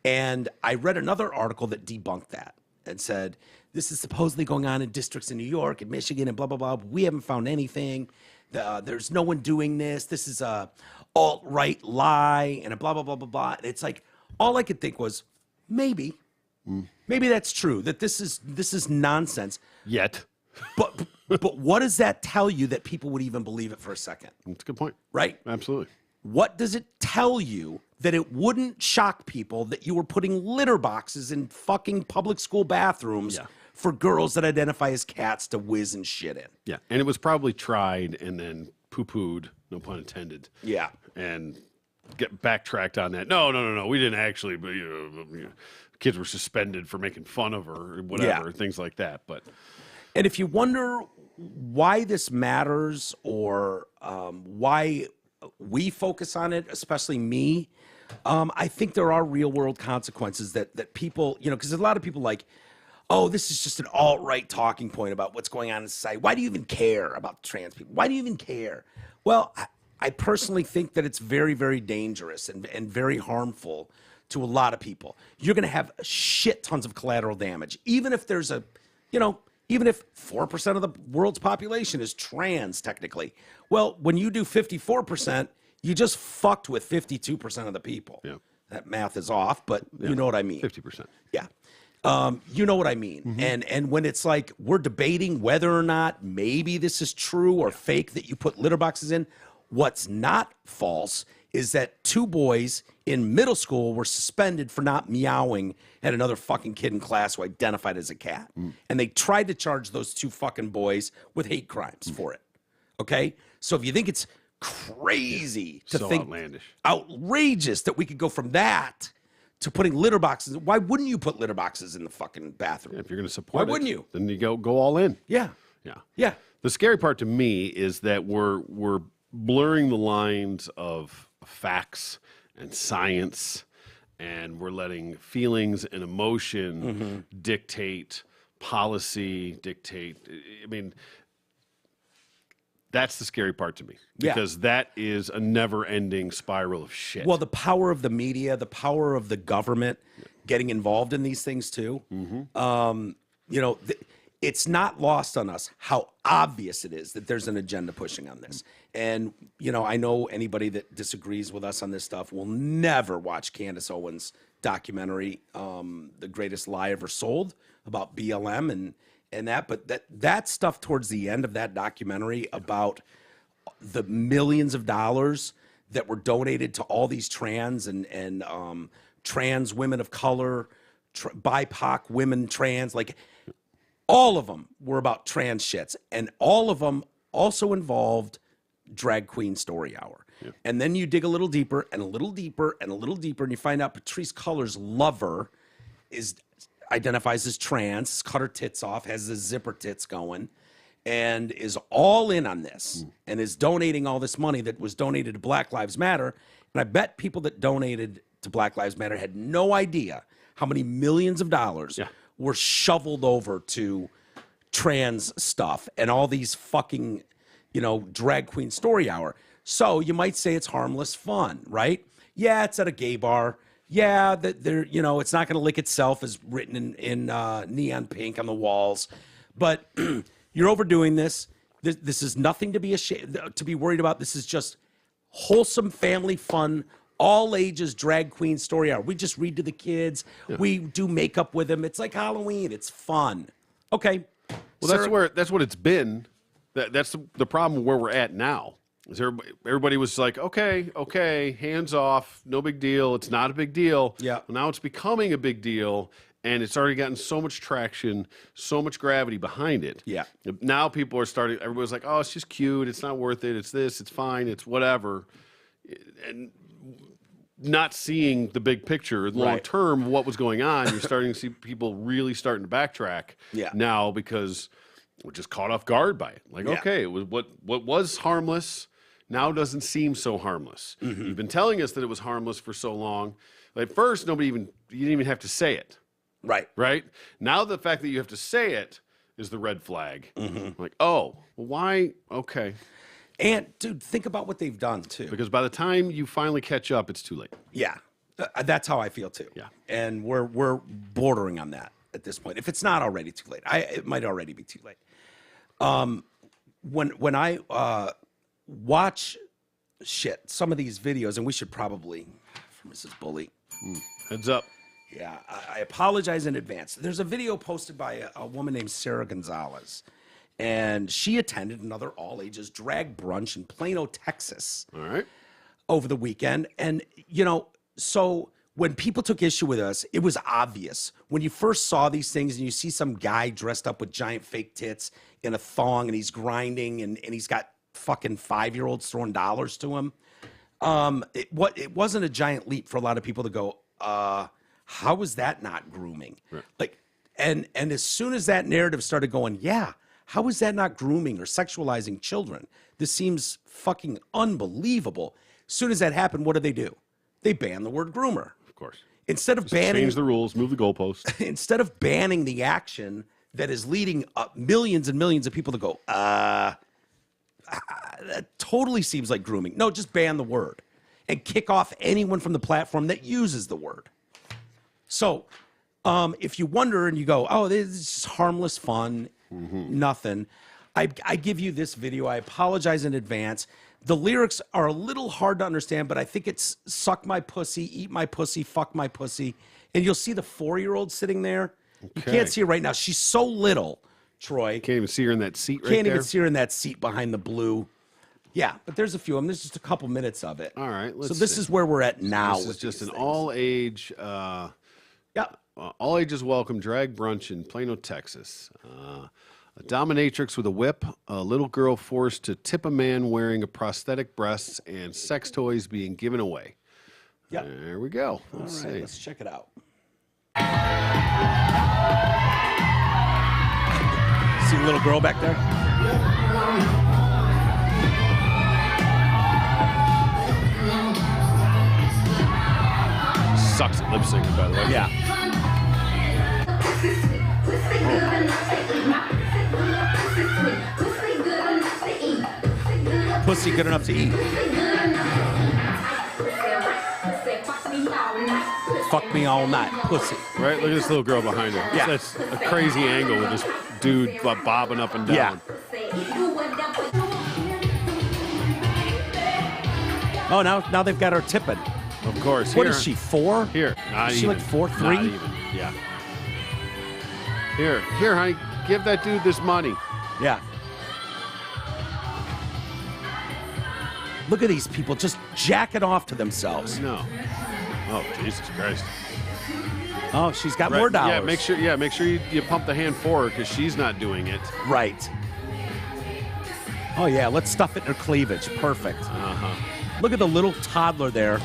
And I read another article that debunked that and said, this is supposedly going on in districts in New York and Michigan and blah, blah, blah. We haven't found anything. There's no one doing this. This is a alt-right lie and a blah, blah, blah, blah, blah. And it's like, all I could think was, maybe that's true, that this is nonsense. Yet. But what does that tell you that people would even believe it for a second? That's a good point. Right? Absolutely. What does it tell you that it wouldn't shock people that you were putting litter boxes in fucking public school bathrooms for girls that identify as cats to whiz and shit in? Yeah. And it was probably tried and then poo-pooed, no pun intended. Yeah. And get backtracked on that. No. We didn't actually, but kids were suspended for making fun of her or whatever, things like that. But and if you wonder why this matters or why we focus on it, especially me, I think there are real world consequences that people, because a lot of people like, oh, this is just an alt-right talking point about what's going on in society. Why do you even care about trans people? Why do you even care? Well, I personally think that it's very, very dangerous and very harmful to a lot of people. You're going to have shit tons of collateral damage. Even if there's even if 4% of the world's population is trans, technically. Well, when you do 54%, you just fucked with 52% of the people. Yeah. That math is off, but you know what I mean. 50%. Yeah. You know what I mean. And when it's like we're debating whether or not maybe this is true or fake that you put litter boxes in, what's not false is that 2 boys in middle school were suspended for not meowing at another fucking kid in class who identified as a cat. And they tried to charge those 2 fucking boys with hate crimes for it. Okay? So if you think it's crazy to think outrageous that we could go from that to putting litter boxes, why wouldn't you put litter boxes in the fucking bathroom? Yeah, if you're going to support why wouldn't you? Then you go all in. Yeah. Yeah. Yeah. The scary part to me is that we're blurring the lines of facts and science, and we're letting feelings and emotion dictate policy, I mean, that's the scary part to me, because that is a never-ending spiral of shit. Well, the power of the media, the power of the government getting involved in these things too. It's not lost on us how obvious it is that there's an agenda pushing on this. And, I know anybody that disagrees with us on this stuff will never watch Candace Owens' documentary, The Greatest Lie Ever Sold, about BLM and that. But that stuff towards the end of that documentary about the millions of dollars that were donated to all these trans and trans women of color, BIPOC women, trans, like All of them were about trans shits, and all of them also involved drag queen story hour. Yeah. And then you dig a little deeper and a little deeper and a little deeper, and you find out Patrice Culler's lover identifies as trans, cut her tits off, has the zipper tits going, and is all in on this and is donating all this money that was donated to Black Lives Matter. And I bet people that donated to Black Lives Matter had no idea how many millions of dollars were shoveled over to trans stuff and all these fucking, drag queen story hour. So you might say it's harmless fun, right? Yeah, it's at a gay bar. Yeah, that they're, it's not going to lick itself as written in neon pink on the walls. But you're overdoing this. This is nothing to be ashamed, to be worried about. This is just wholesome family fun, all ages drag queen story hour. We just read to the kids. Yeah. We do makeup with them. It's like Halloween. It's fun. Okay. Well, that's what it's been. That's the problem where we're at now. Is everybody was like, okay, hands off, no big deal. It's not a big deal. Yeah. Well, now it's becoming a big deal, and it's already gotten so much traction, so much gravity behind it. Yeah. Now people are starting. Everybody's like, oh, it's just cute. It's not worth it. It's this. It's fine. It's whatever. And not seeing the big picture, long term, what was going on. You're starting to see people really starting to backtrack. Yeah. Now because we're just caught off guard by it. Like, okay, it was what was harmless now doesn't seem so harmless. Mm-hmm. You've been telling us that it was harmless for so long. Like, first, you didn't even have to say it. Right? Now the fact that you have to say it is the red flag. Mm-hmm. Like, oh, well, why? Okay. And, dude, think about what they've done, too. Because by the time you finally catch up, it's too late. Yeah. That's how I feel, too. Yeah. And we're bordering on that at this point. If it's not already too late, it might already be too late. When I watch some of these videos, and we should probably, for Mrs. Bully. Heads up. Yeah, I apologize in advance. There's a video posted by a woman named Sarah Gonzalez, and she attended another all-ages drag brunch in Plano, Texas. All right. Over the weekend. And, so when people took issue with us, it was obvious. When you first saw these things and you see some guy dressed up with giant fake tits in a thong and he's grinding and he's got fucking 5-year-olds throwing dollars to him, it wasn't a giant leap for a lot of people to go, how is that not grooming? Right. Like, and as soon as that narrative started going, yeah, how is that not grooming or sexualizing children? This seems fucking unbelievable. As soon as that happened, what do? They ban the word groomer. Of course. Instead of banning, change the rules, move the goalpost. Instead of banning the action that is leading up millions and millions of people to go, that totally seems like grooming. No, just ban the word and kick off anyone from the platform that uses the word. So if you wonder and you go, oh, this is just harmless fun, nothing, I give you this video. I apologize in advance. The lyrics are a little hard to understand, but I think it's suck my pussy, eat my pussy, fuck my pussy. And you'll see the 4-year-old sitting there. Okay. You can't see her right now. She's so little, Troy. Can't even see her in that seat right there. Can't even see her in that seat behind the blue. Yeah, but there's a few of them. There's just a couple minutes of it. All right. So this is where we're at now. This is just an all-age, all-ages welcome drag brunch in Plano, Texas. A dominatrix with a whip, a little girl forced to tip a man wearing a prosthetic breasts, and sex toys being given away. Yeah. There we go. Let's see. Let's check it out. See the little girl back there? Sucks at lip syncing, by the way. Yeah. Pussy good enough to eat. Fuck me all night, pussy. Right? Look at this little girl behind her. Yeah. That's a crazy angle with this dude bobbing up and down. Yeah. Oh, now they've got her tipping. Of course. What is she, 4? Here. Not is she even. like 4'3"? Not even. Yeah. Here, honey. Give that dude this money. Yeah. Look at these people just jacking off to themselves. No. Oh, Jesus Christ. Oh, she's got more dollars. Yeah, make sure you pump the hand for her because she's not doing it. Right. Oh, yeah, let's stuff it in her cleavage. Perfect. Uh-huh. Look at the little toddler there,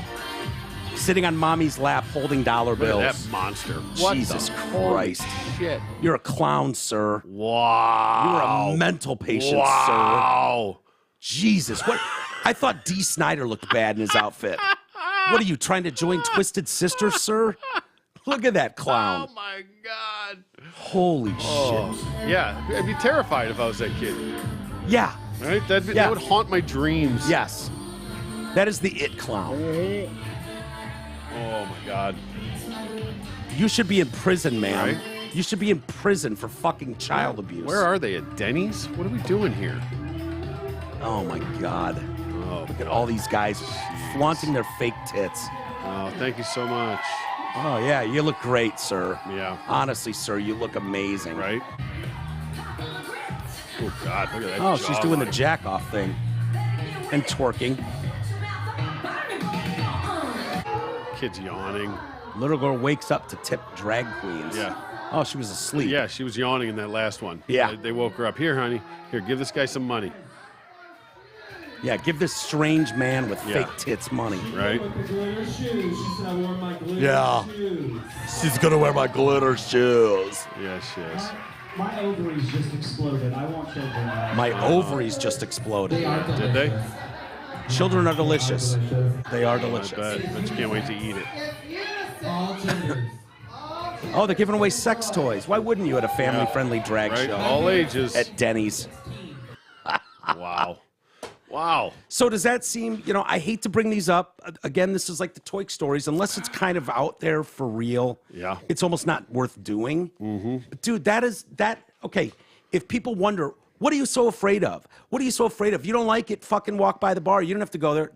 sitting on mommy's lap holding dollar bills. Look at that monster. What Jesus the Christ. shit. You're a clown, sir. Wow. You're a mental patient, wow. sir. Jesus. What? I thought Dee Snider looked bad in his outfit. What are you, trying to join Twisted Sister, sir? Look at that clown. Oh, my God. Holy shit. Yeah, I'd be terrified if I was that kid. Yeah. Right? That would haunt my dreams. Yes. That is the it clown. Oh, my God. You should be in prison, man. Right? You should be in prison for fucking child abuse. Where are they? At Denny's? What are we doing here? Oh, my God. Oh, Look at all these guys flaunting their fake tits. oh, thank you so much. Oh, yeah, you look great, sir. Yeah. Honestly, sir, you look amazing. Right? Oh, God, look at that. Oh, she's doing the jack-off thing and twerking. Kid's yawning. Little girl wakes up to tip drag queens. Yeah. Oh, she was asleep. Yeah, she was yawning in that last one. Yeah. They woke her up. Here, honey. Here, give this guy some money. Yeah, give this strange man with Yeah. fake tits money. Right? Yeah. She's gonna wear my glitter shoes. Yeah, she is. My ovaries just exploded. I want children. My ovaries just exploded. They are Did they? Children are delicious. They are I delicious. bet you can't wait to eat it. all genders. Oh, they're giving away sex toys. Why wouldn't you at a family-friendly drag Right? show All ages. at Denny's? Wow. Wow. So does that seem, I hate to bring these up. Again, this is like the toy stories. Unless it's kind of out there for real, Yeah. it's almost not worth doing. Mm-hmm. Dude, okay, if people wonder, what are you so afraid of? What are you so afraid of? You don't like it, fucking walk by the bar. You don't have to go there.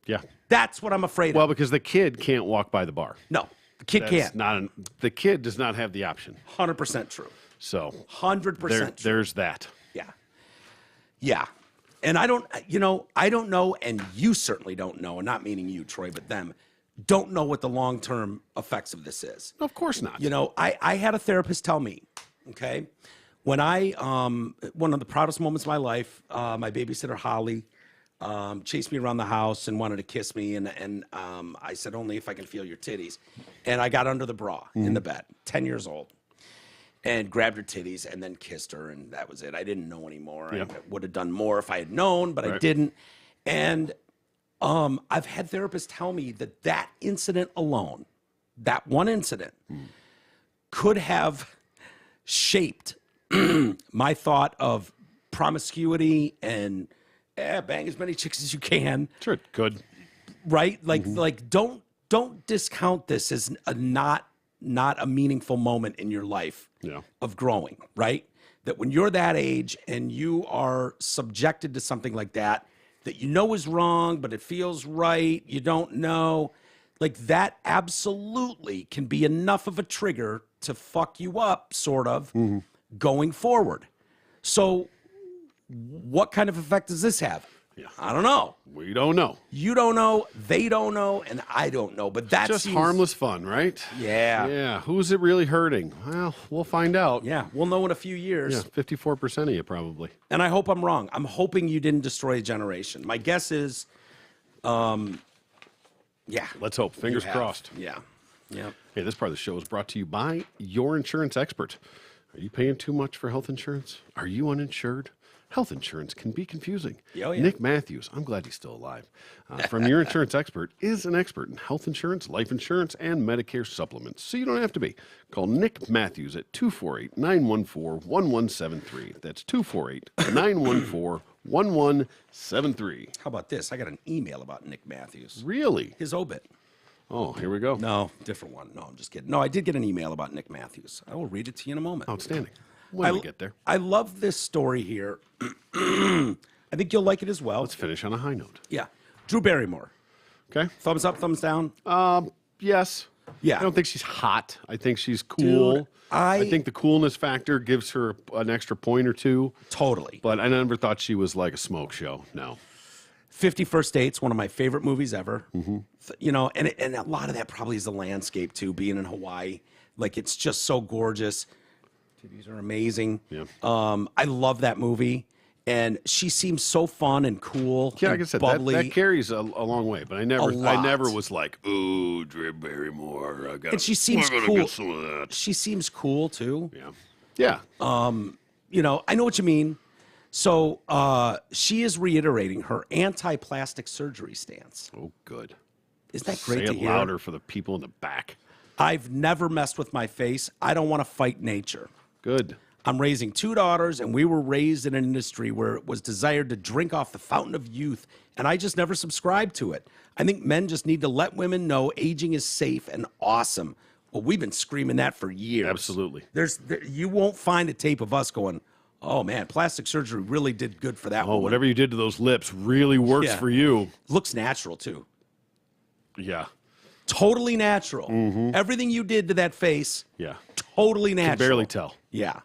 Yeah. That's what I'm afraid Well, of. because the kid can't walk by the bar. No, the kid can't. The kid does not have the option. 100% true. So 100% true. there's that. Yeah. Yeah. And I don't know, and you certainly don't know, and not meaning you, Troy, but them, don't know what the long-term effects of this is. Of course not. I had a therapist tell me, okay, when one of the proudest moments of my life, my babysitter, Holly, chased me around the house and wanted to kiss me, and I said, only if I can feel your titties. And I got under the bra in the bed, 10 years old. And grabbed her titties and then kissed her, and that was it. I didn't know anymore. Yep. I would have done more if I had known, but I Right. didn't. And I've had therapists tell me that incident alone, that one incident, could have shaped my thought of promiscuity and bang as many chicks as you can. Sure, it could. Right? Like don't discount this as not a meaningful moment in your life of growing, right? That when you're that age and you are subjected to something like that you know is wrong, but it feels right, you don't know, like that absolutely can be enough of a trigger to fuck you up, sort of, going forward. So what kind of effect does this have? Yeah. I don't know. We don't know. You don't know, they don't know, and I don't know. But that's Just harmless fun, right? Yeah. Yeah. Who's it really hurting? Well, we'll find out. Yeah, we'll know in a few years. Yeah, 54% of you probably. And I hope I'm wrong. I'm hoping you didn't destroy a generation. My guess is, yeah. Let's hope. Fingers you have. crossed. Yeah. Yeah. Hey, this part of the show is brought to you by your insurance expert. Are you paying too much for health insurance? Are you uninsured? Health insurance can be confusing. Oh, yeah. Nick Matthews, I'm glad he's still alive, from Your Insurance Expert, is an expert in health insurance, life insurance, and Medicare supplements, so you don't have to be. Call Nick Matthews at 248-914-1173. That's 248-914-1173. How about this? I got an email about Nick Matthews. Really? His obit. Oh, here we go. No, different one. No, I'm just kidding. No, I did get an email about Nick Matthews. I will read it to you in a moment. Outstanding. When we get there. I love this story here. I think you'll like it as well. Let's finish on a high note. Yeah. Drew Barrymore. Okay? Thumbs up, thumbs down? Yes. Yeah. I don't think she's hot. I think she's cool. Dude, I think the coolness factor gives her an extra point or two. Totally. But I never thought she was like a smoke show. No. 50 First Dates, one of my favorite movies ever. You know, and a lot of that probably is the landscape too, being in Hawaii. Like, it's just so gorgeous. Titties are amazing. Yeah. I love that movie. And she seems so fun and cool. Yeah, and like I said, bubbly. that carries a long way. But I lot. never was like, ooh, Drew Barrymore. And she seems we're gonna cool. get some of that. She seems cool too. Yeah. Yeah. You know, I know what you mean. So she is reiterating her anti-plastic surgery stance. Oh, good. Isn't that great Say to it hear? louder for the people in the back. I've never messed with my face. I don't want to fight nature. Good. I'm raising 2 daughters, and we were raised in an industry where it was desired to drink off the fountain of youth, and I just never subscribed to it. I think men just need to let women know aging is safe and awesome. Well, we've been screaming that for years. Absolutely. You won't find a tape of us going, oh, man, plastic surgery really did good for that Oh, woman. whatever you did to those lips really works Yeah. for you. Looks natural, too. Yeah. Totally natural. Everything you did to that face, Yeah. totally natural. Can barely tell. Yeah.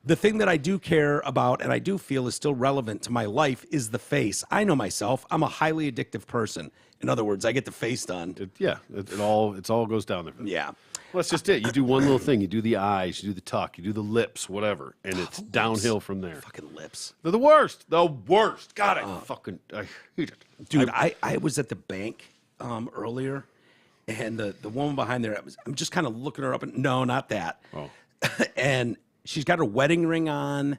The thing that I do care about and I do feel is still relevant to my life is the face. I know myself. I'm a highly addictive person. In other words, I get the face done. It all goes down there. Yeah. Well, that's just it. You do one little thing. You do the eyes, you do the tuck, you do the lips, whatever, and it's downhill from there. Fucking lips. They're the worst. The worst. God, I hate it. Dude, I was at the bank earlier, and the woman behind there, I'm just kind of looking her up, and no, not that. Oh. And she's got her wedding ring on,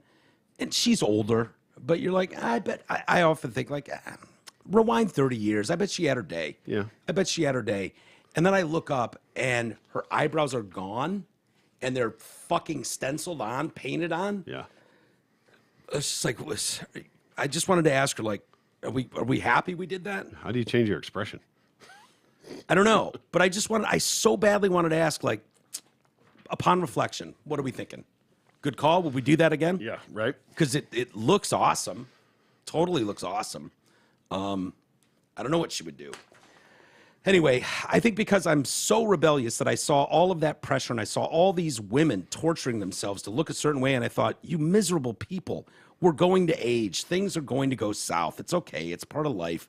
and she's older, but you're like, I often think, like, rewind 30 years. I bet she had her day. Yeah. I bet she had her day. And then I look up, and her eyebrows are gone, and they're fucking stenciled on, painted on. Yeah. It's just like, I just wanted to ask her, like, are we happy we did that? How do you change your expression? I don't know, but I so badly wanted to ask, like, upon reflection, what are we thinking? Good call. Will we do that again? Yeah, right? Because it looks awesome. Totally looks awesome. I don't know what she would do. Anyway, I think because I'm so rebellious that I saw all of that pressure and I saw all these women torturing themselves to look a certain way, and I thought, you miserable people, we're going to age. Things are going to go south. It's okay. It's part of life.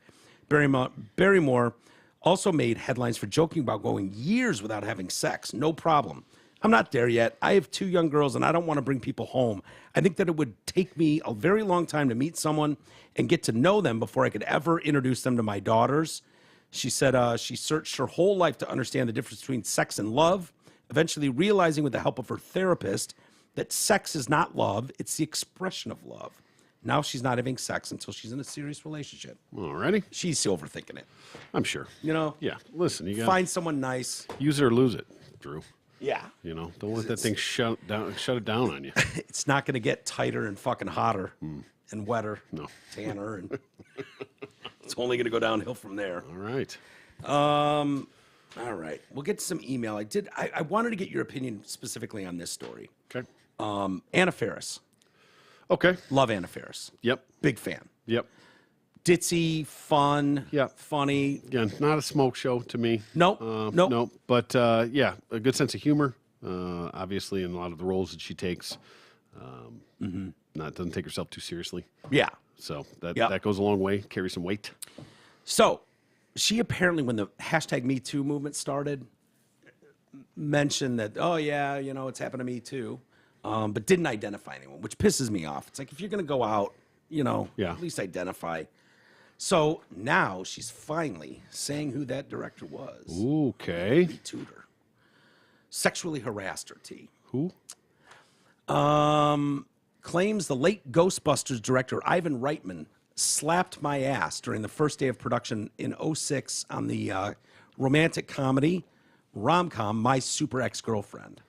Barrymore also made headlines for joking about going years without having sex. No problem. I'm not there yet. I have 2 young girls, and I don't want to bring people home. I think that it would take me a very long time to meet someone and get to know them before I could ever introduce them to my daughters. She said she searched her whole life to understand the difference between sex and love, eventually realizing with the help of her therapist that sex is not love, it's the expression of love. Now she's not having sex until she's in a serious relationship. Alrighty. She's overthinking it. I'm sure. You know? Yeah. Listen, you got Find someone nice. use it or lose it, Drew. Yeah. You know, don't let that thing shut it down on you. It's not going to get tighter and fucking hotter and wetter, No. tanner, and it's only going to go downhill from there. All right. All right, we'll get to some email. I wanted to get your opinion specifically on this story. Okay. Anna Faris, Okay. love Anna Faris, Yep. big fan. Yep. Ditzy, fun, Yeah. funny. Again, not a smoke show to me. Nope. Nope. Nope. But yeah, a good sense of humor. Obviously, in a lot of the roles that she takes, doesn't take herself too seriously. Yeah. So that Yep. that goes a long way. Carries some weight. So she apparently, when the hashtag Me Too movement started, mentioned that, oh yeah, you know, it's happened to me too, but didn't identify anyone, which pisses me off. It's like, if you're going to go out, you know, Yeah. at least identify. So now she's finally saying who that director was. Okay. Tutor. Sexually harassed her, T. Who? Claims the late Ghostbusters director Ivan Reitman slapped my ass during the first day of production in 2006 on the romantic comedy rom-com My Super Ex-Girlfriend.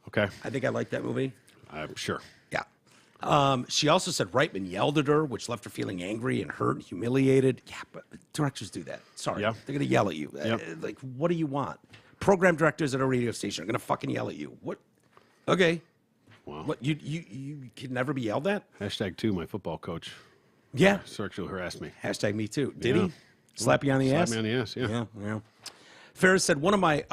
Okay. I think I like that movie. I'm sure. Yeah. She also said Reitman yelled at her, which left her feeling angry and hurt and humiliated. Yeah, but directors do that. Sorry. Yeah. They're going to yell at you. Yep. Like, what do you want? Program directors at a radio station are going to fucking yell at you. What? Okay. Wow. What, you can never be yelled at? #2, my football coach Yeah. sexually harassed me. Hashtag me too. Did Yeah. he? Slap you on the ass? Slap me on the ass, yeah. Yeah. Ferris said one of my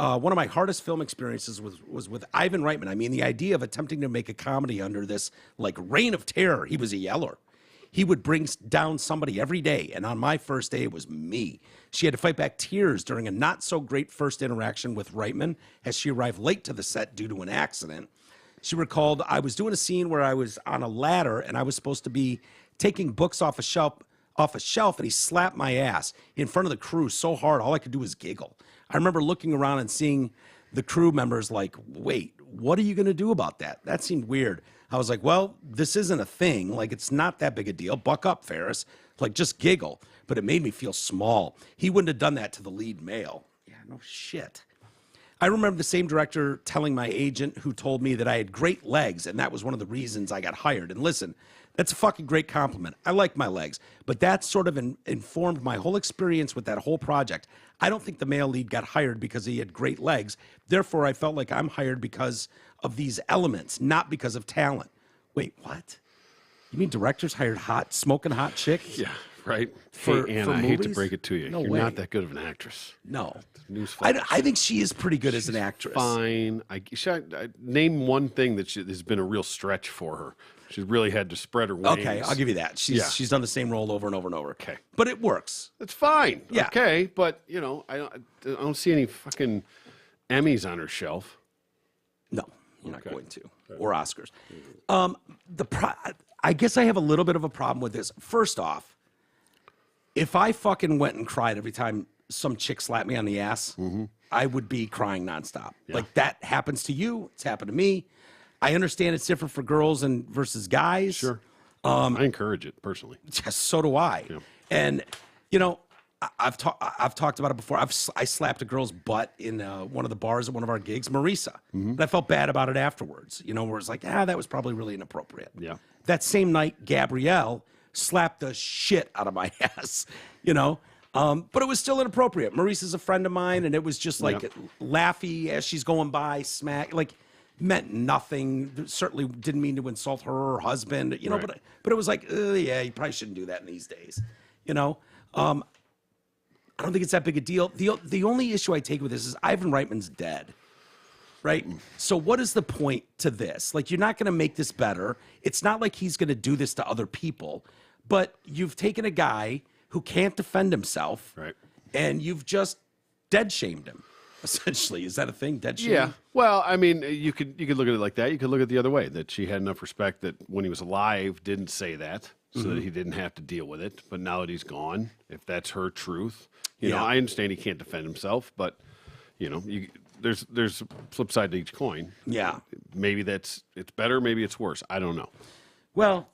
hardest film experiences was with Ivan Reitman. I mean, the idea of attempting to make a comedy under this like reign of terror. He was a yeller. He would bring down somebody every day, and on my first day, it was me. She had to fight back tears during a not-so-great first interaction with Reitman as she arrived late to the set due to an accident. She recalled, I was doing a scene where I was on a ladder, and I was supposed to be taking books off a shelf, and he slapped my ass in front of the crew so hard, all I could do was giggle. I remember looking around and seeing the crew members like, wait, what are you going to do about that? That seemed weird. I was like, well, this isn't a thing. Like, it's not that big a deal. Buck up, Ferris. Like, just giggle. But it made me feel small. He wouldn't have done that to the lead male. Yeah, no shit. I remember the same director telling my agent who told me that I had great legs, and that was one of the reasons I got hired. And listen, that's a fucking great compliment. I like my legs. But that sort of informed my whole experience with that whole project. I don't think the male lead got hired because he had great legs. Therefore, I felt like I'm hired because of these elements, not because of talent. Wait, what? You mean directors hired smoking hot chicks? Yeah, right. For Anna, I hate to movies? break it to you. No You're way. not that good of an actress. No. Newsflash. I think she is pretty good as an actress. Fine. Name one thing that has been a real stretch for her. She's really had to spread her wings. Okay, I'll give you that. She's done the same role over and over and over. Okay. But it works. That's fine. Yeah. Okay, but I don't see any fucking Emmys on her shelf. No, you're not going to. Or Oscars. I guess I have a little bit of a problem with this. First off, if I fucking went and cried every time some chick slapped me on the ass, I would be crying nonstop. Yeah. Like, that happens to you. It's happened to me. I understand it's different for girls and versus guys. Sure. I encourage it personally. Yes, so do I. Yeah. And I've talked about it before. I slapped a girl's butt in one of the bars at one of our gigs, Marisa, and I felt bad about it afterwards. Where it's like, that was probably really inappropriate. Yeah. That same night, Gabrielle slapped the shit out of my ass. But it was still inappropriate. Marisa's a friend of mine, and it was just like laughy as she's going by, smack like. Meant nothing. Certainly didn't mean to insult her or her husband, Right. but it was like, yeah, you probably shouldn't do that in these days, I don't think it's that big a deal. The only issue I take with this is Ivan Reitman's dead, right? So what is the point to this? Like, you're not going to make this better. It's not like he's going to do this to other people, but you've taken a guy who can't defend himself, Right. and you've just dead shamed him. Essentially, is that a thing? Dead shame? Yeah. Well, I mean, you could look at it like that. You could look at it the other way, that she had enough respect that when he was alive, didn't say that, so that he didn't have to deal with it. But now that he's gone, if that's her truth, I understand he can't defend himself, but there's a flip side to each coin. Yeah. Maybe it's better, maybe it's worse. I don't know. Well,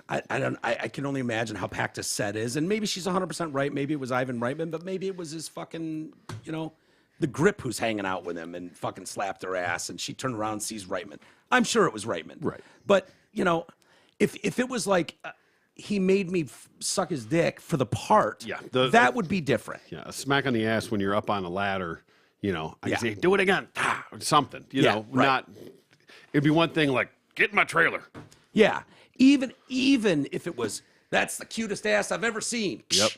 I can only imagine how packed a set is, and maybe she's 100% right. Maybe it was Ivan Reitman, but maybe it was his fucking, the grip who's hanging out with him and fucking slapped her ass, and she turned around and sees Reitman. I'm sure it was Reitman. Right. But, if it was like he made me suck his dick for the part, Yeah, that would be different. Yeah, a smack on the ass when you're up on a ladder, I Yeah. say, do it again, or something, Yeah, right. not, it'd be one thing like, get in my trailer. Yeah. Even if it was, that's the cutest ass I've ever seen. Yep.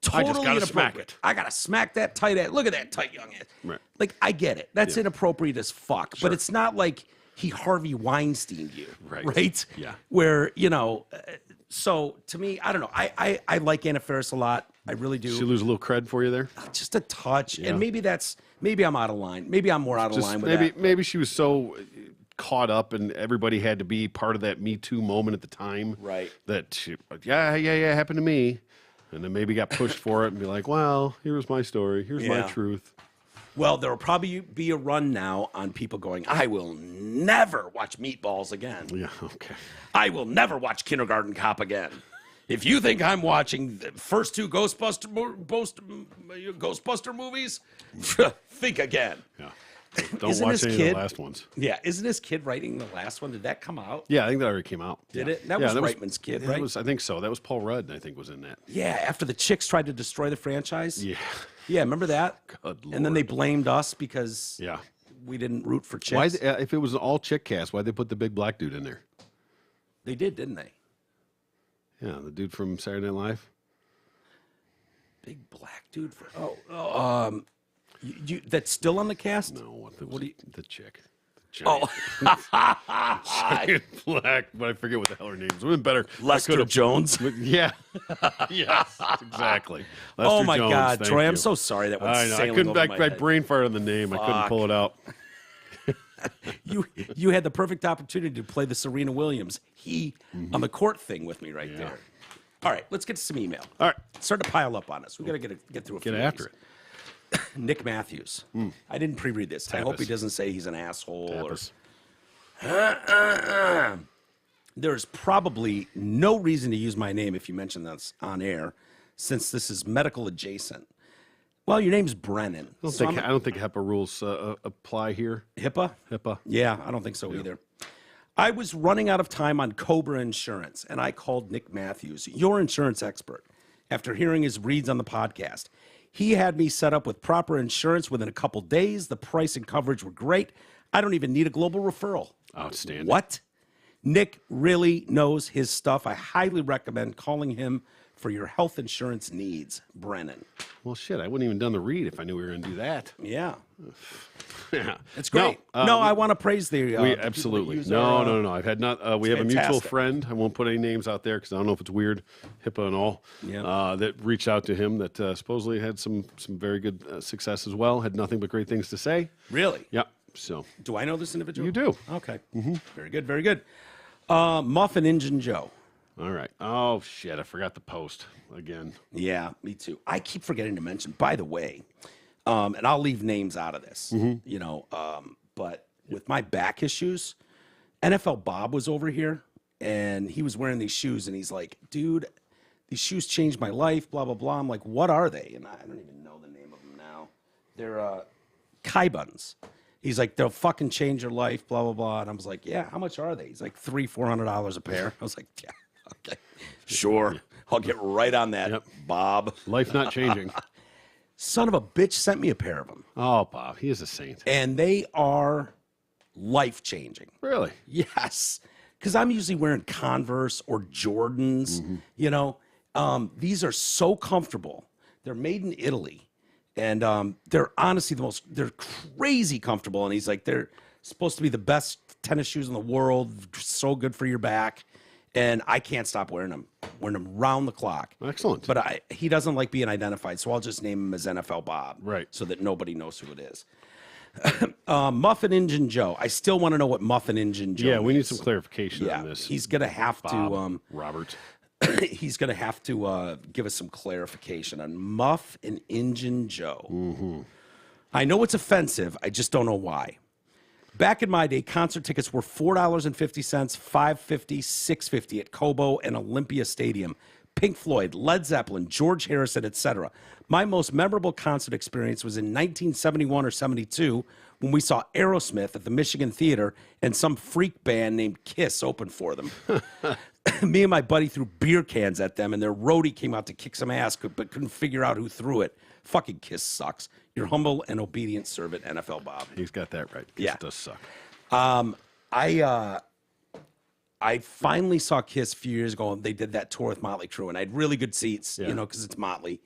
Totally I just gotta smack inappropriate. it. I gotta smack that tight ass. Look at that tight young ass. Right. Like, I get it. That's inappropriate as fuck. Sure. But it's not like he Harvey Weinsteined you. Right. Right? Yeah. Where, so to me, I don't know. I like Anna Faris a lot. I really do. She lose a little cred for you there? Just a touch. Yeah. And maybe I'm out of line. Maybe I'm more out of line with that. Maybe she was so caught up and everybody had to be part of that Me Too moment at the time. Right. That she, happened to me. And then maybe got pushed for it and be like, well, here's my story. Here's my Yeah. truth. Well, there will probably be a run now on people going, I will never watch Meatballs again. Yeah, okay. I will never watch Kindergarten Cop again. If you think I'm watching the first two Ghostbuster movies, think again. Yeah. Don't Isn't watch his any kid- of the last ones. Yeah, isn't his kid writing the last one? Did that come out? Yeah, I think that already came out. Did Yeah. it? That Yeah, was Reitman's kid, right? I think so. That was Paul Rudd, I think, was in that. Yeah, after the chicks tried to destroy the franchise. Yeah. Yeah, remember that? Good And then they Lord. blamed us because Yeah. we didn't root for chicks. Why? If it was an all chick cast, why'd they put the big black dude in there? They did, didn't they? Yeah, the dude from Saturday Night Live. Big black dude you that's still on the cast? No, What do you- the chick? Giant, giant black, but I forget what the hell her name is. It would have been better. Lester Jones. Yeah. Yes, exactly. Oh Lester my Jones, God, thank Troy, you. I'm so sorry that went I know. I sailing couldn't. over my I head. brain farted on the name. I couldn't pull it out. You had the perfect opportunity to play the Serena Williams on the court thing with me right there. All right, let's get to some email. All right. It's starting to pile up on us. We got to get through a few. Get after it. Nick Matthews. I didn't pre-read this. I hope he doesn't say he's an asshole. There's probably no reason to use my name if you mention this on air, since this is medical adjacent. Well, your name's Brennan. I don't think HIPAA rules apply here. HIPAA? HIPAA. Yeah, I don't think so either. I was running out of time on Cobra Insurance, and I called Nick Matthews, your insurance expert, after hearing his reads on the podcast. He had me set up with proper insurance within a couple days. The price and coverage were great. I don't even need a global referral. Outstanding. What? Nick really knows his stuff. I highly recommend calling him for your health insurance needs, Brennan. Well, shit, I wouldn't even done the read if I knew we were going to do that. Yeah. Yeah. It's great. No, I want to praise the we people absolutely. that use No, our, no. I've had not. We have a mutual fantastic. friend. I won't put any names out there because I don't know if it's weird, HIPAA and all. Yeah. That reached out to him that supposedly had some very good success as well. Had nothing but great things to say. Really? Yeah. So Do I know this individual? you do. Okay. Very good, very good. Muffin Engine Joe. All right. Oh shit! I forgot the post again. Yeah, me too. I keep forgetting to mention, by the way, and I'll leave names out of this, but with my back issues, NFL Bob was over here, and he was wearing these shoes, and he's like, dude, these shoes changed my life, blah, blah, blah. I'm like, what are they? And I don't even know the name of them now. They're Kai-Buns. He's like, they'll fucking change your life, blah, blah, blah. And I was like, yeah, how much are they? He's like, $300-$400 a pair. I was like, yeah, okay, sure. I'll get right on that, Bob. Life not changing. Son of a bitch sent me a pair of them. Oh, Bob, he is a saint. And they are life-changing. Really? Yes. Because I'm usually wearing Converse or Jordans, These are so comfortable. They're made in Italy. And they're honestly they're crazy comfortable. And he's like, they're supposed to be the best tennis shoes in the world. So good for your back. And I can't stop wearing them round the clock. Excellent. But he doesn't like being identified, so I'll just name him as NFL Bob. Right. So that nobody knows who it is. Muffin Engine Joe. I still want to know what Muffin Engine Joe Yeah, we need is. some clarification on this. He's going to have Bob, Robert. he's going to have to give us some clarification on Muff and Engine Joe. Mm-hmm. I know it's offensive. I just don't know why. Back in my day, concert tickets were $4.50, $5.50, $6.50 at Cobo and Olympia Stadium. Pink Floyd, Led Zeppelin, George Harrison, etc. My most memorable concert experience was in 1971 or 72 when we saw Aerosmith at the Michigan Theater and some freak band named Kiss opened for them. Me and my buddy threw beer cans at them, and their roadie came out to kick some ass, but couldn't figure out who threw it. Fucking Kiss sucks. Your humble and obedient servant, NFL Bob. He's got that right. Yeah. It does suck. I finally saw Kiss a few years ago, and they did that tour with Motley Crue, and I had really good seats, because it's Motley.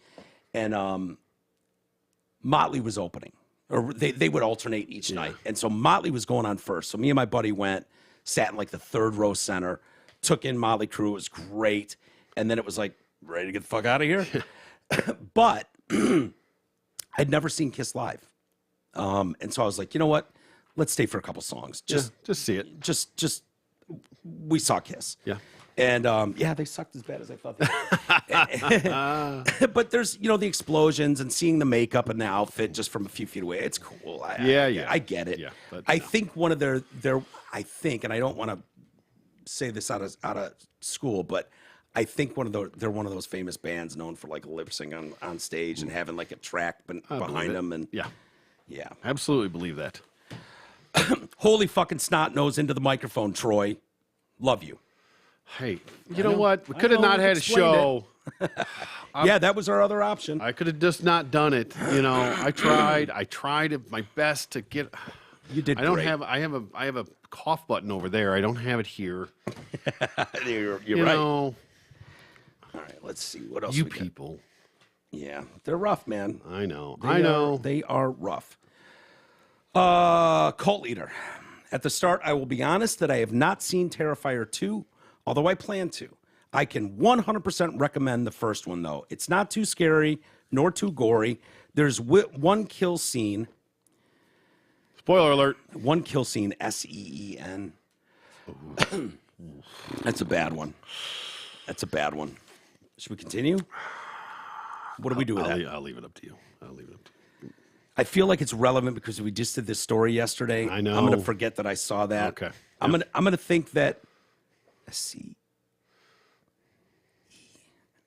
And Motley was opening, or they would alternate each night. And so Motley was going on first. So me and my buddy went, sat in like the third row center, took in Motley Crue. It was great. And then it was like, ready to get the fuck out of here. But I'd never seen Kiss live. And so I was like, you know what? Let's stay for a couple songs. Just see it. Just we saw Kiss. Yeah. And they sucked as bad as I thought they did. But there's, the explosions and seeing the makeup and the outfit just from a few feet away. It's cool. I get it. Yeah, but I think one of their I think, and I don't want to say this out of school, but I think they're one of those famous bands known for like lip sync on stage and having like a track behind them. And yeah, absolutely believe that. Holy fucking snot nose into the microphone, Troy. Love you. Hey, you know what? We could have not had a show. Yeah, that was our other option. I could have just not done it. I tried. I tried my best to get. You did. I don't great. have. I have a cough button over there. I don't have it here. You're You right. know, All right, let's see what else. you we got. people. Yeah, they're rough, man. I know. They are rough. Cult leader. At the start, I will be honest that I have not seen Terrifier 2, although I plan to. I can 100% recommend the first one, though. It's not too scary nor too gory. There's one kill scene. Spoiler alert. One kill scene, S-E-E-N. That's a bad one. That's a bad one. Should we continue? What do we do with that? I'll leave it up to you. I feel like it's relevant because we just did this story yesterday. I know. I'm going to forget that I saw that. Okay. I'm gonna think that. Let's see.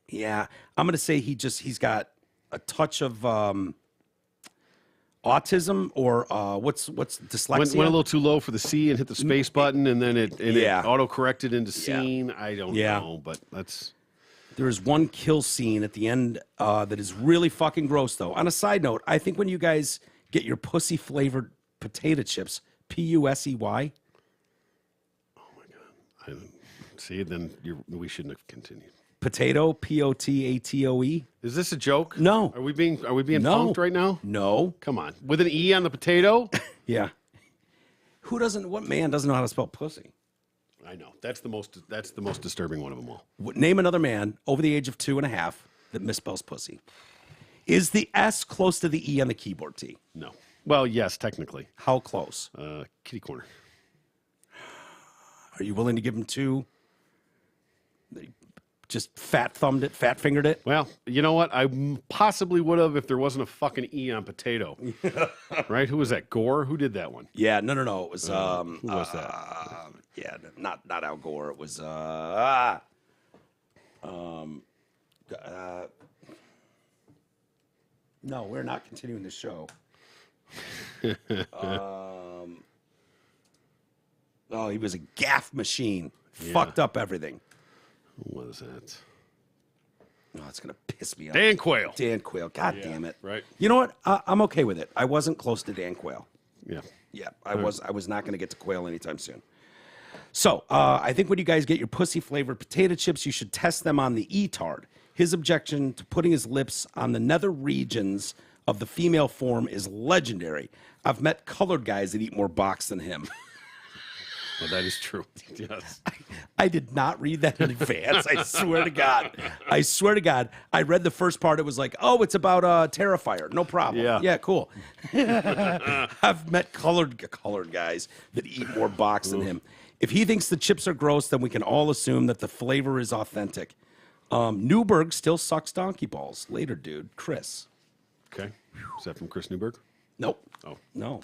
Yeah, I'm gonna say he's got a touch of autism or what's dyslexia. Went a little too low for the C and hit the space button, and then it auto corrected into scene. I don't know, but that's. There's one kill scene at the end that is really fucking gross, though. On a side note, I think when you guys get your pussy-flavored potato chips, P-U-S-E-Y. Oh, my God. See, then we shouldn't have continued. Potato, P-O-T-A-T-O-E. Is this a joke? No. Are we being No. punked right now? No. Come on. With an E on the potato? Yeah. What man doesn't know how to spell pussy? I know. That's the most disturbing one of them all. Name another man over the age of 2.5 that misspells pussy. Is the S close to the E on the keyboard, T? No. Well, yes, technically. How close? Kitty corner. Are you willing to give him 2? Just fat fingered it? Well, you know what? I possibly would have if there wasn't a fucking E on potato. Right? Who was that? Gore? Who did that one? Yeah, no. It was who was that? Yeah, not Al Gore. It was no, we're not continuing the show. Oh, he was a gaff machine. Fucked up everything. Who was that? Oh, it's gonna piss me off. Dan Quayle. Dan Quayle. God damn it. Right. You know what? I'm okay with it. I wasn't close to Dan Quayle. Yeah. Yeah, I was not going to get to Quayle anytime soon. So I think when you guys get your pussy-flavored potato chips, you should test them on the E-tard. His objection to putting his lips on the nether regions of the female form is legendary. I've met colored guys that eat more box than him. Well, that is true. Yes. I did not read that in advance. I swear to God. I read the first part. It was like, oh, it's about Terrifier. No problem. Yeah, cool. I've met colored guys that eat more box than him. If he thinks the chips are gross, then we can all assume that the flavor is authentic. Newberg still sucks donkey balls. Later, dude. Chris. Okay. Is that from Chris Newberg? Nope. Oh. No.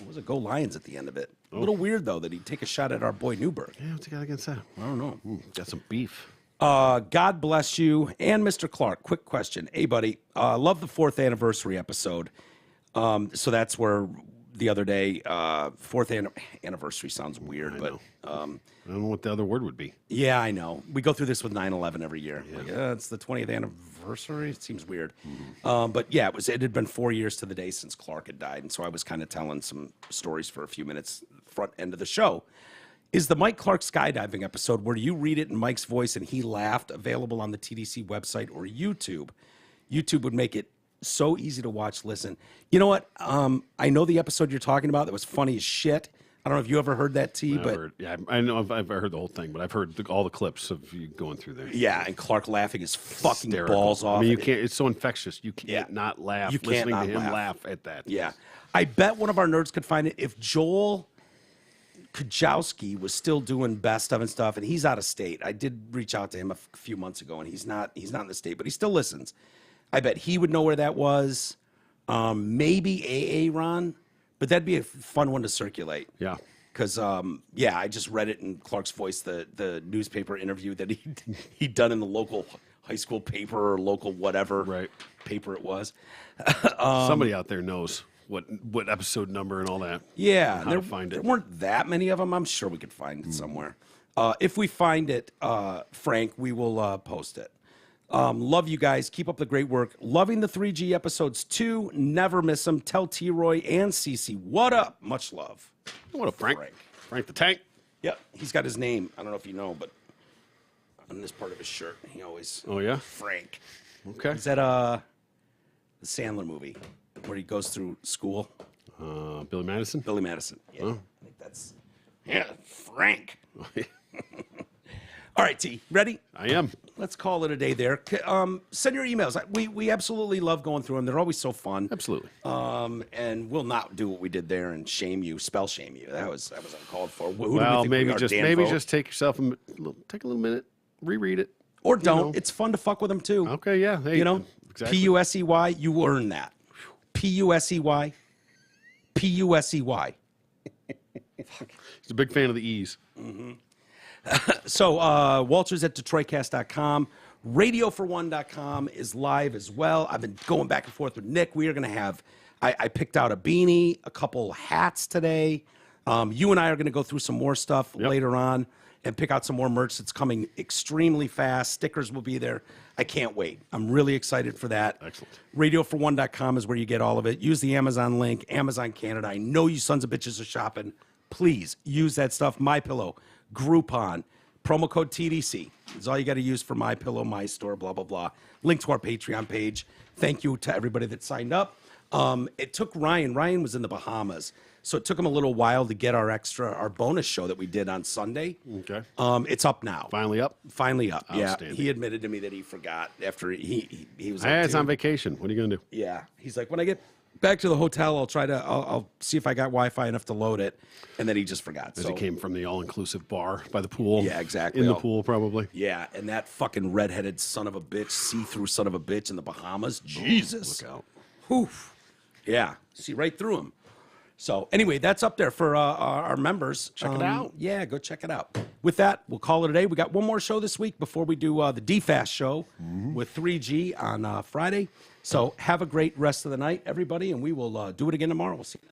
It was a Go Lions at the end of it. A little weird, though, that he'd take a shot at our boy Newberg. Yeah, what's he got against that? I don't know. Got some beef. God bless you. And Mr. Clark, quick question. Hey, buddy, love the 4th anniversary episode. So that's where the other day, 4th anniversary sounds weird, but I don't know what the other word would be. yeah, I know. We go through this with 9/11 every year. Like, it's the 20th anniversary. It seems weird. But yeah, it had been 4 years to the day since Clark had died. And so I was kind of telling some stories for a few minutes, front end of the show. Is the Mike Clark skydiving episode where you read it in Mike's voice and he laughed available on the TDC website or YouTube? YouTube would make it so easy to watch, listen. You know what? I know the episode you're talking about that was funny as shit. I don't know if you ever heard that, T, but I know I've heard the whole thing, but I've heard all the clips of you going through there. yeah, and Clark laughing his fucking Hysterical. balls off. I mean, you can't. It's so infectious. You can't not laugh. You can't listening not to him laugh. at that. Yeah. I bet one of our nerds could find it if Joel Kajowski was still doing best of and stuff, and he's out of state. I did reach out to him a few months ago, and he's not in the state, but he still listens. I bet he would know where that was. Maybe AA Ron, but that'd be a fun one to circulate. Yeah. Because, I just read it in Clark's voice, the newspaper interview that he'd done in the local high school paper or local whatever paper it was. Somebody out there knows what episode number and all that. Yeah. How to find it. There weren't that many of them. I'm sure we could find it somewhere. If we find it, Frank, we will post it. Love you guys. Keep up the great work. Loving the 3G episodes too. Never miss them. Tell T-Roy and Cece what up. Much love. What up, Frank? Frank the Tank. Yep. He's got his name. I don't know if you know, but on this part of his shirt, he always. Oh, yeah? Frank. Okay. Is that the Sandler movie where he goes through school? Billy Madison. Billy Madison. Yeah. I think that's Yeah, Frank. All right, T, ready? I am. Let's call it a day there. Send your emails. We absolutely love going through them. They're always so fun. Absolutely. And we'll not do what we did there and shame you, spell shame you. That was uncalled for. Who do we Well, think we maybe are, just Dan maybe Vogt? just take yourself take a little minute, reread it. Or don't. know. It's fun to fuck with them too. Okay, yeah. Hey, You know, exactly. P-U-S-E-Y, you earn that. P-U-S-E-Y, P-U-S-E-Y. He's a big fan of the E's. So Walters at DetroitCast.com. RadioFor1.com is live as well. I've been going back and forth with Nick. We are going to have, I picked out a beanie, a couple hats today. You and I are going to go through some more stuff later on and pick out some more merch that's coming extremely fast. Stickers will be there. I can't wait. I'm really excited for that. Excellent. RadioFor1.com is where you get all of it. Use the Amazon link, Amazon Canada. I know you sons of bitches are shopping. Please use that stuff. MyPillow, Groupon, promo code TDC. It's all you got to use for MyPillow, My Store, blah, blah, blah. Link to our Patreon page. Thank you to everybody that signed up. It took Ryan. Ryan was in the Bahamas, so it took him a little while to get our bonus show that we did on Sunday. Okay. It's up now. Finally up. Finally up. Yeah. Outstanding. He admitted to me that he forgot after he was Hey, like, it's on "Dude." vacation. What are you gonna do? Yeah. He's like, when I get back to the hotel, I'll see if I got Wi-Fi enough to load it. And then he just forgot. As So it came from the all-inclusive bar by the pool. Yeah, exactly. In the pool, probably. yeah, and that fucking redheaded son of a bitch, see-through son of a bitch in the Bahamas. Jesus. Look out. Whew. Yeah. See right through him. So anyway, that's up there for our members. Check it out. Yeah, go check it out. With that, we'll call it a day. We got one more show this week before we do the DFAST show with 3G on Friday. So have a great rest of the night, everybody, and we will do it again tomorrow. We'll see you.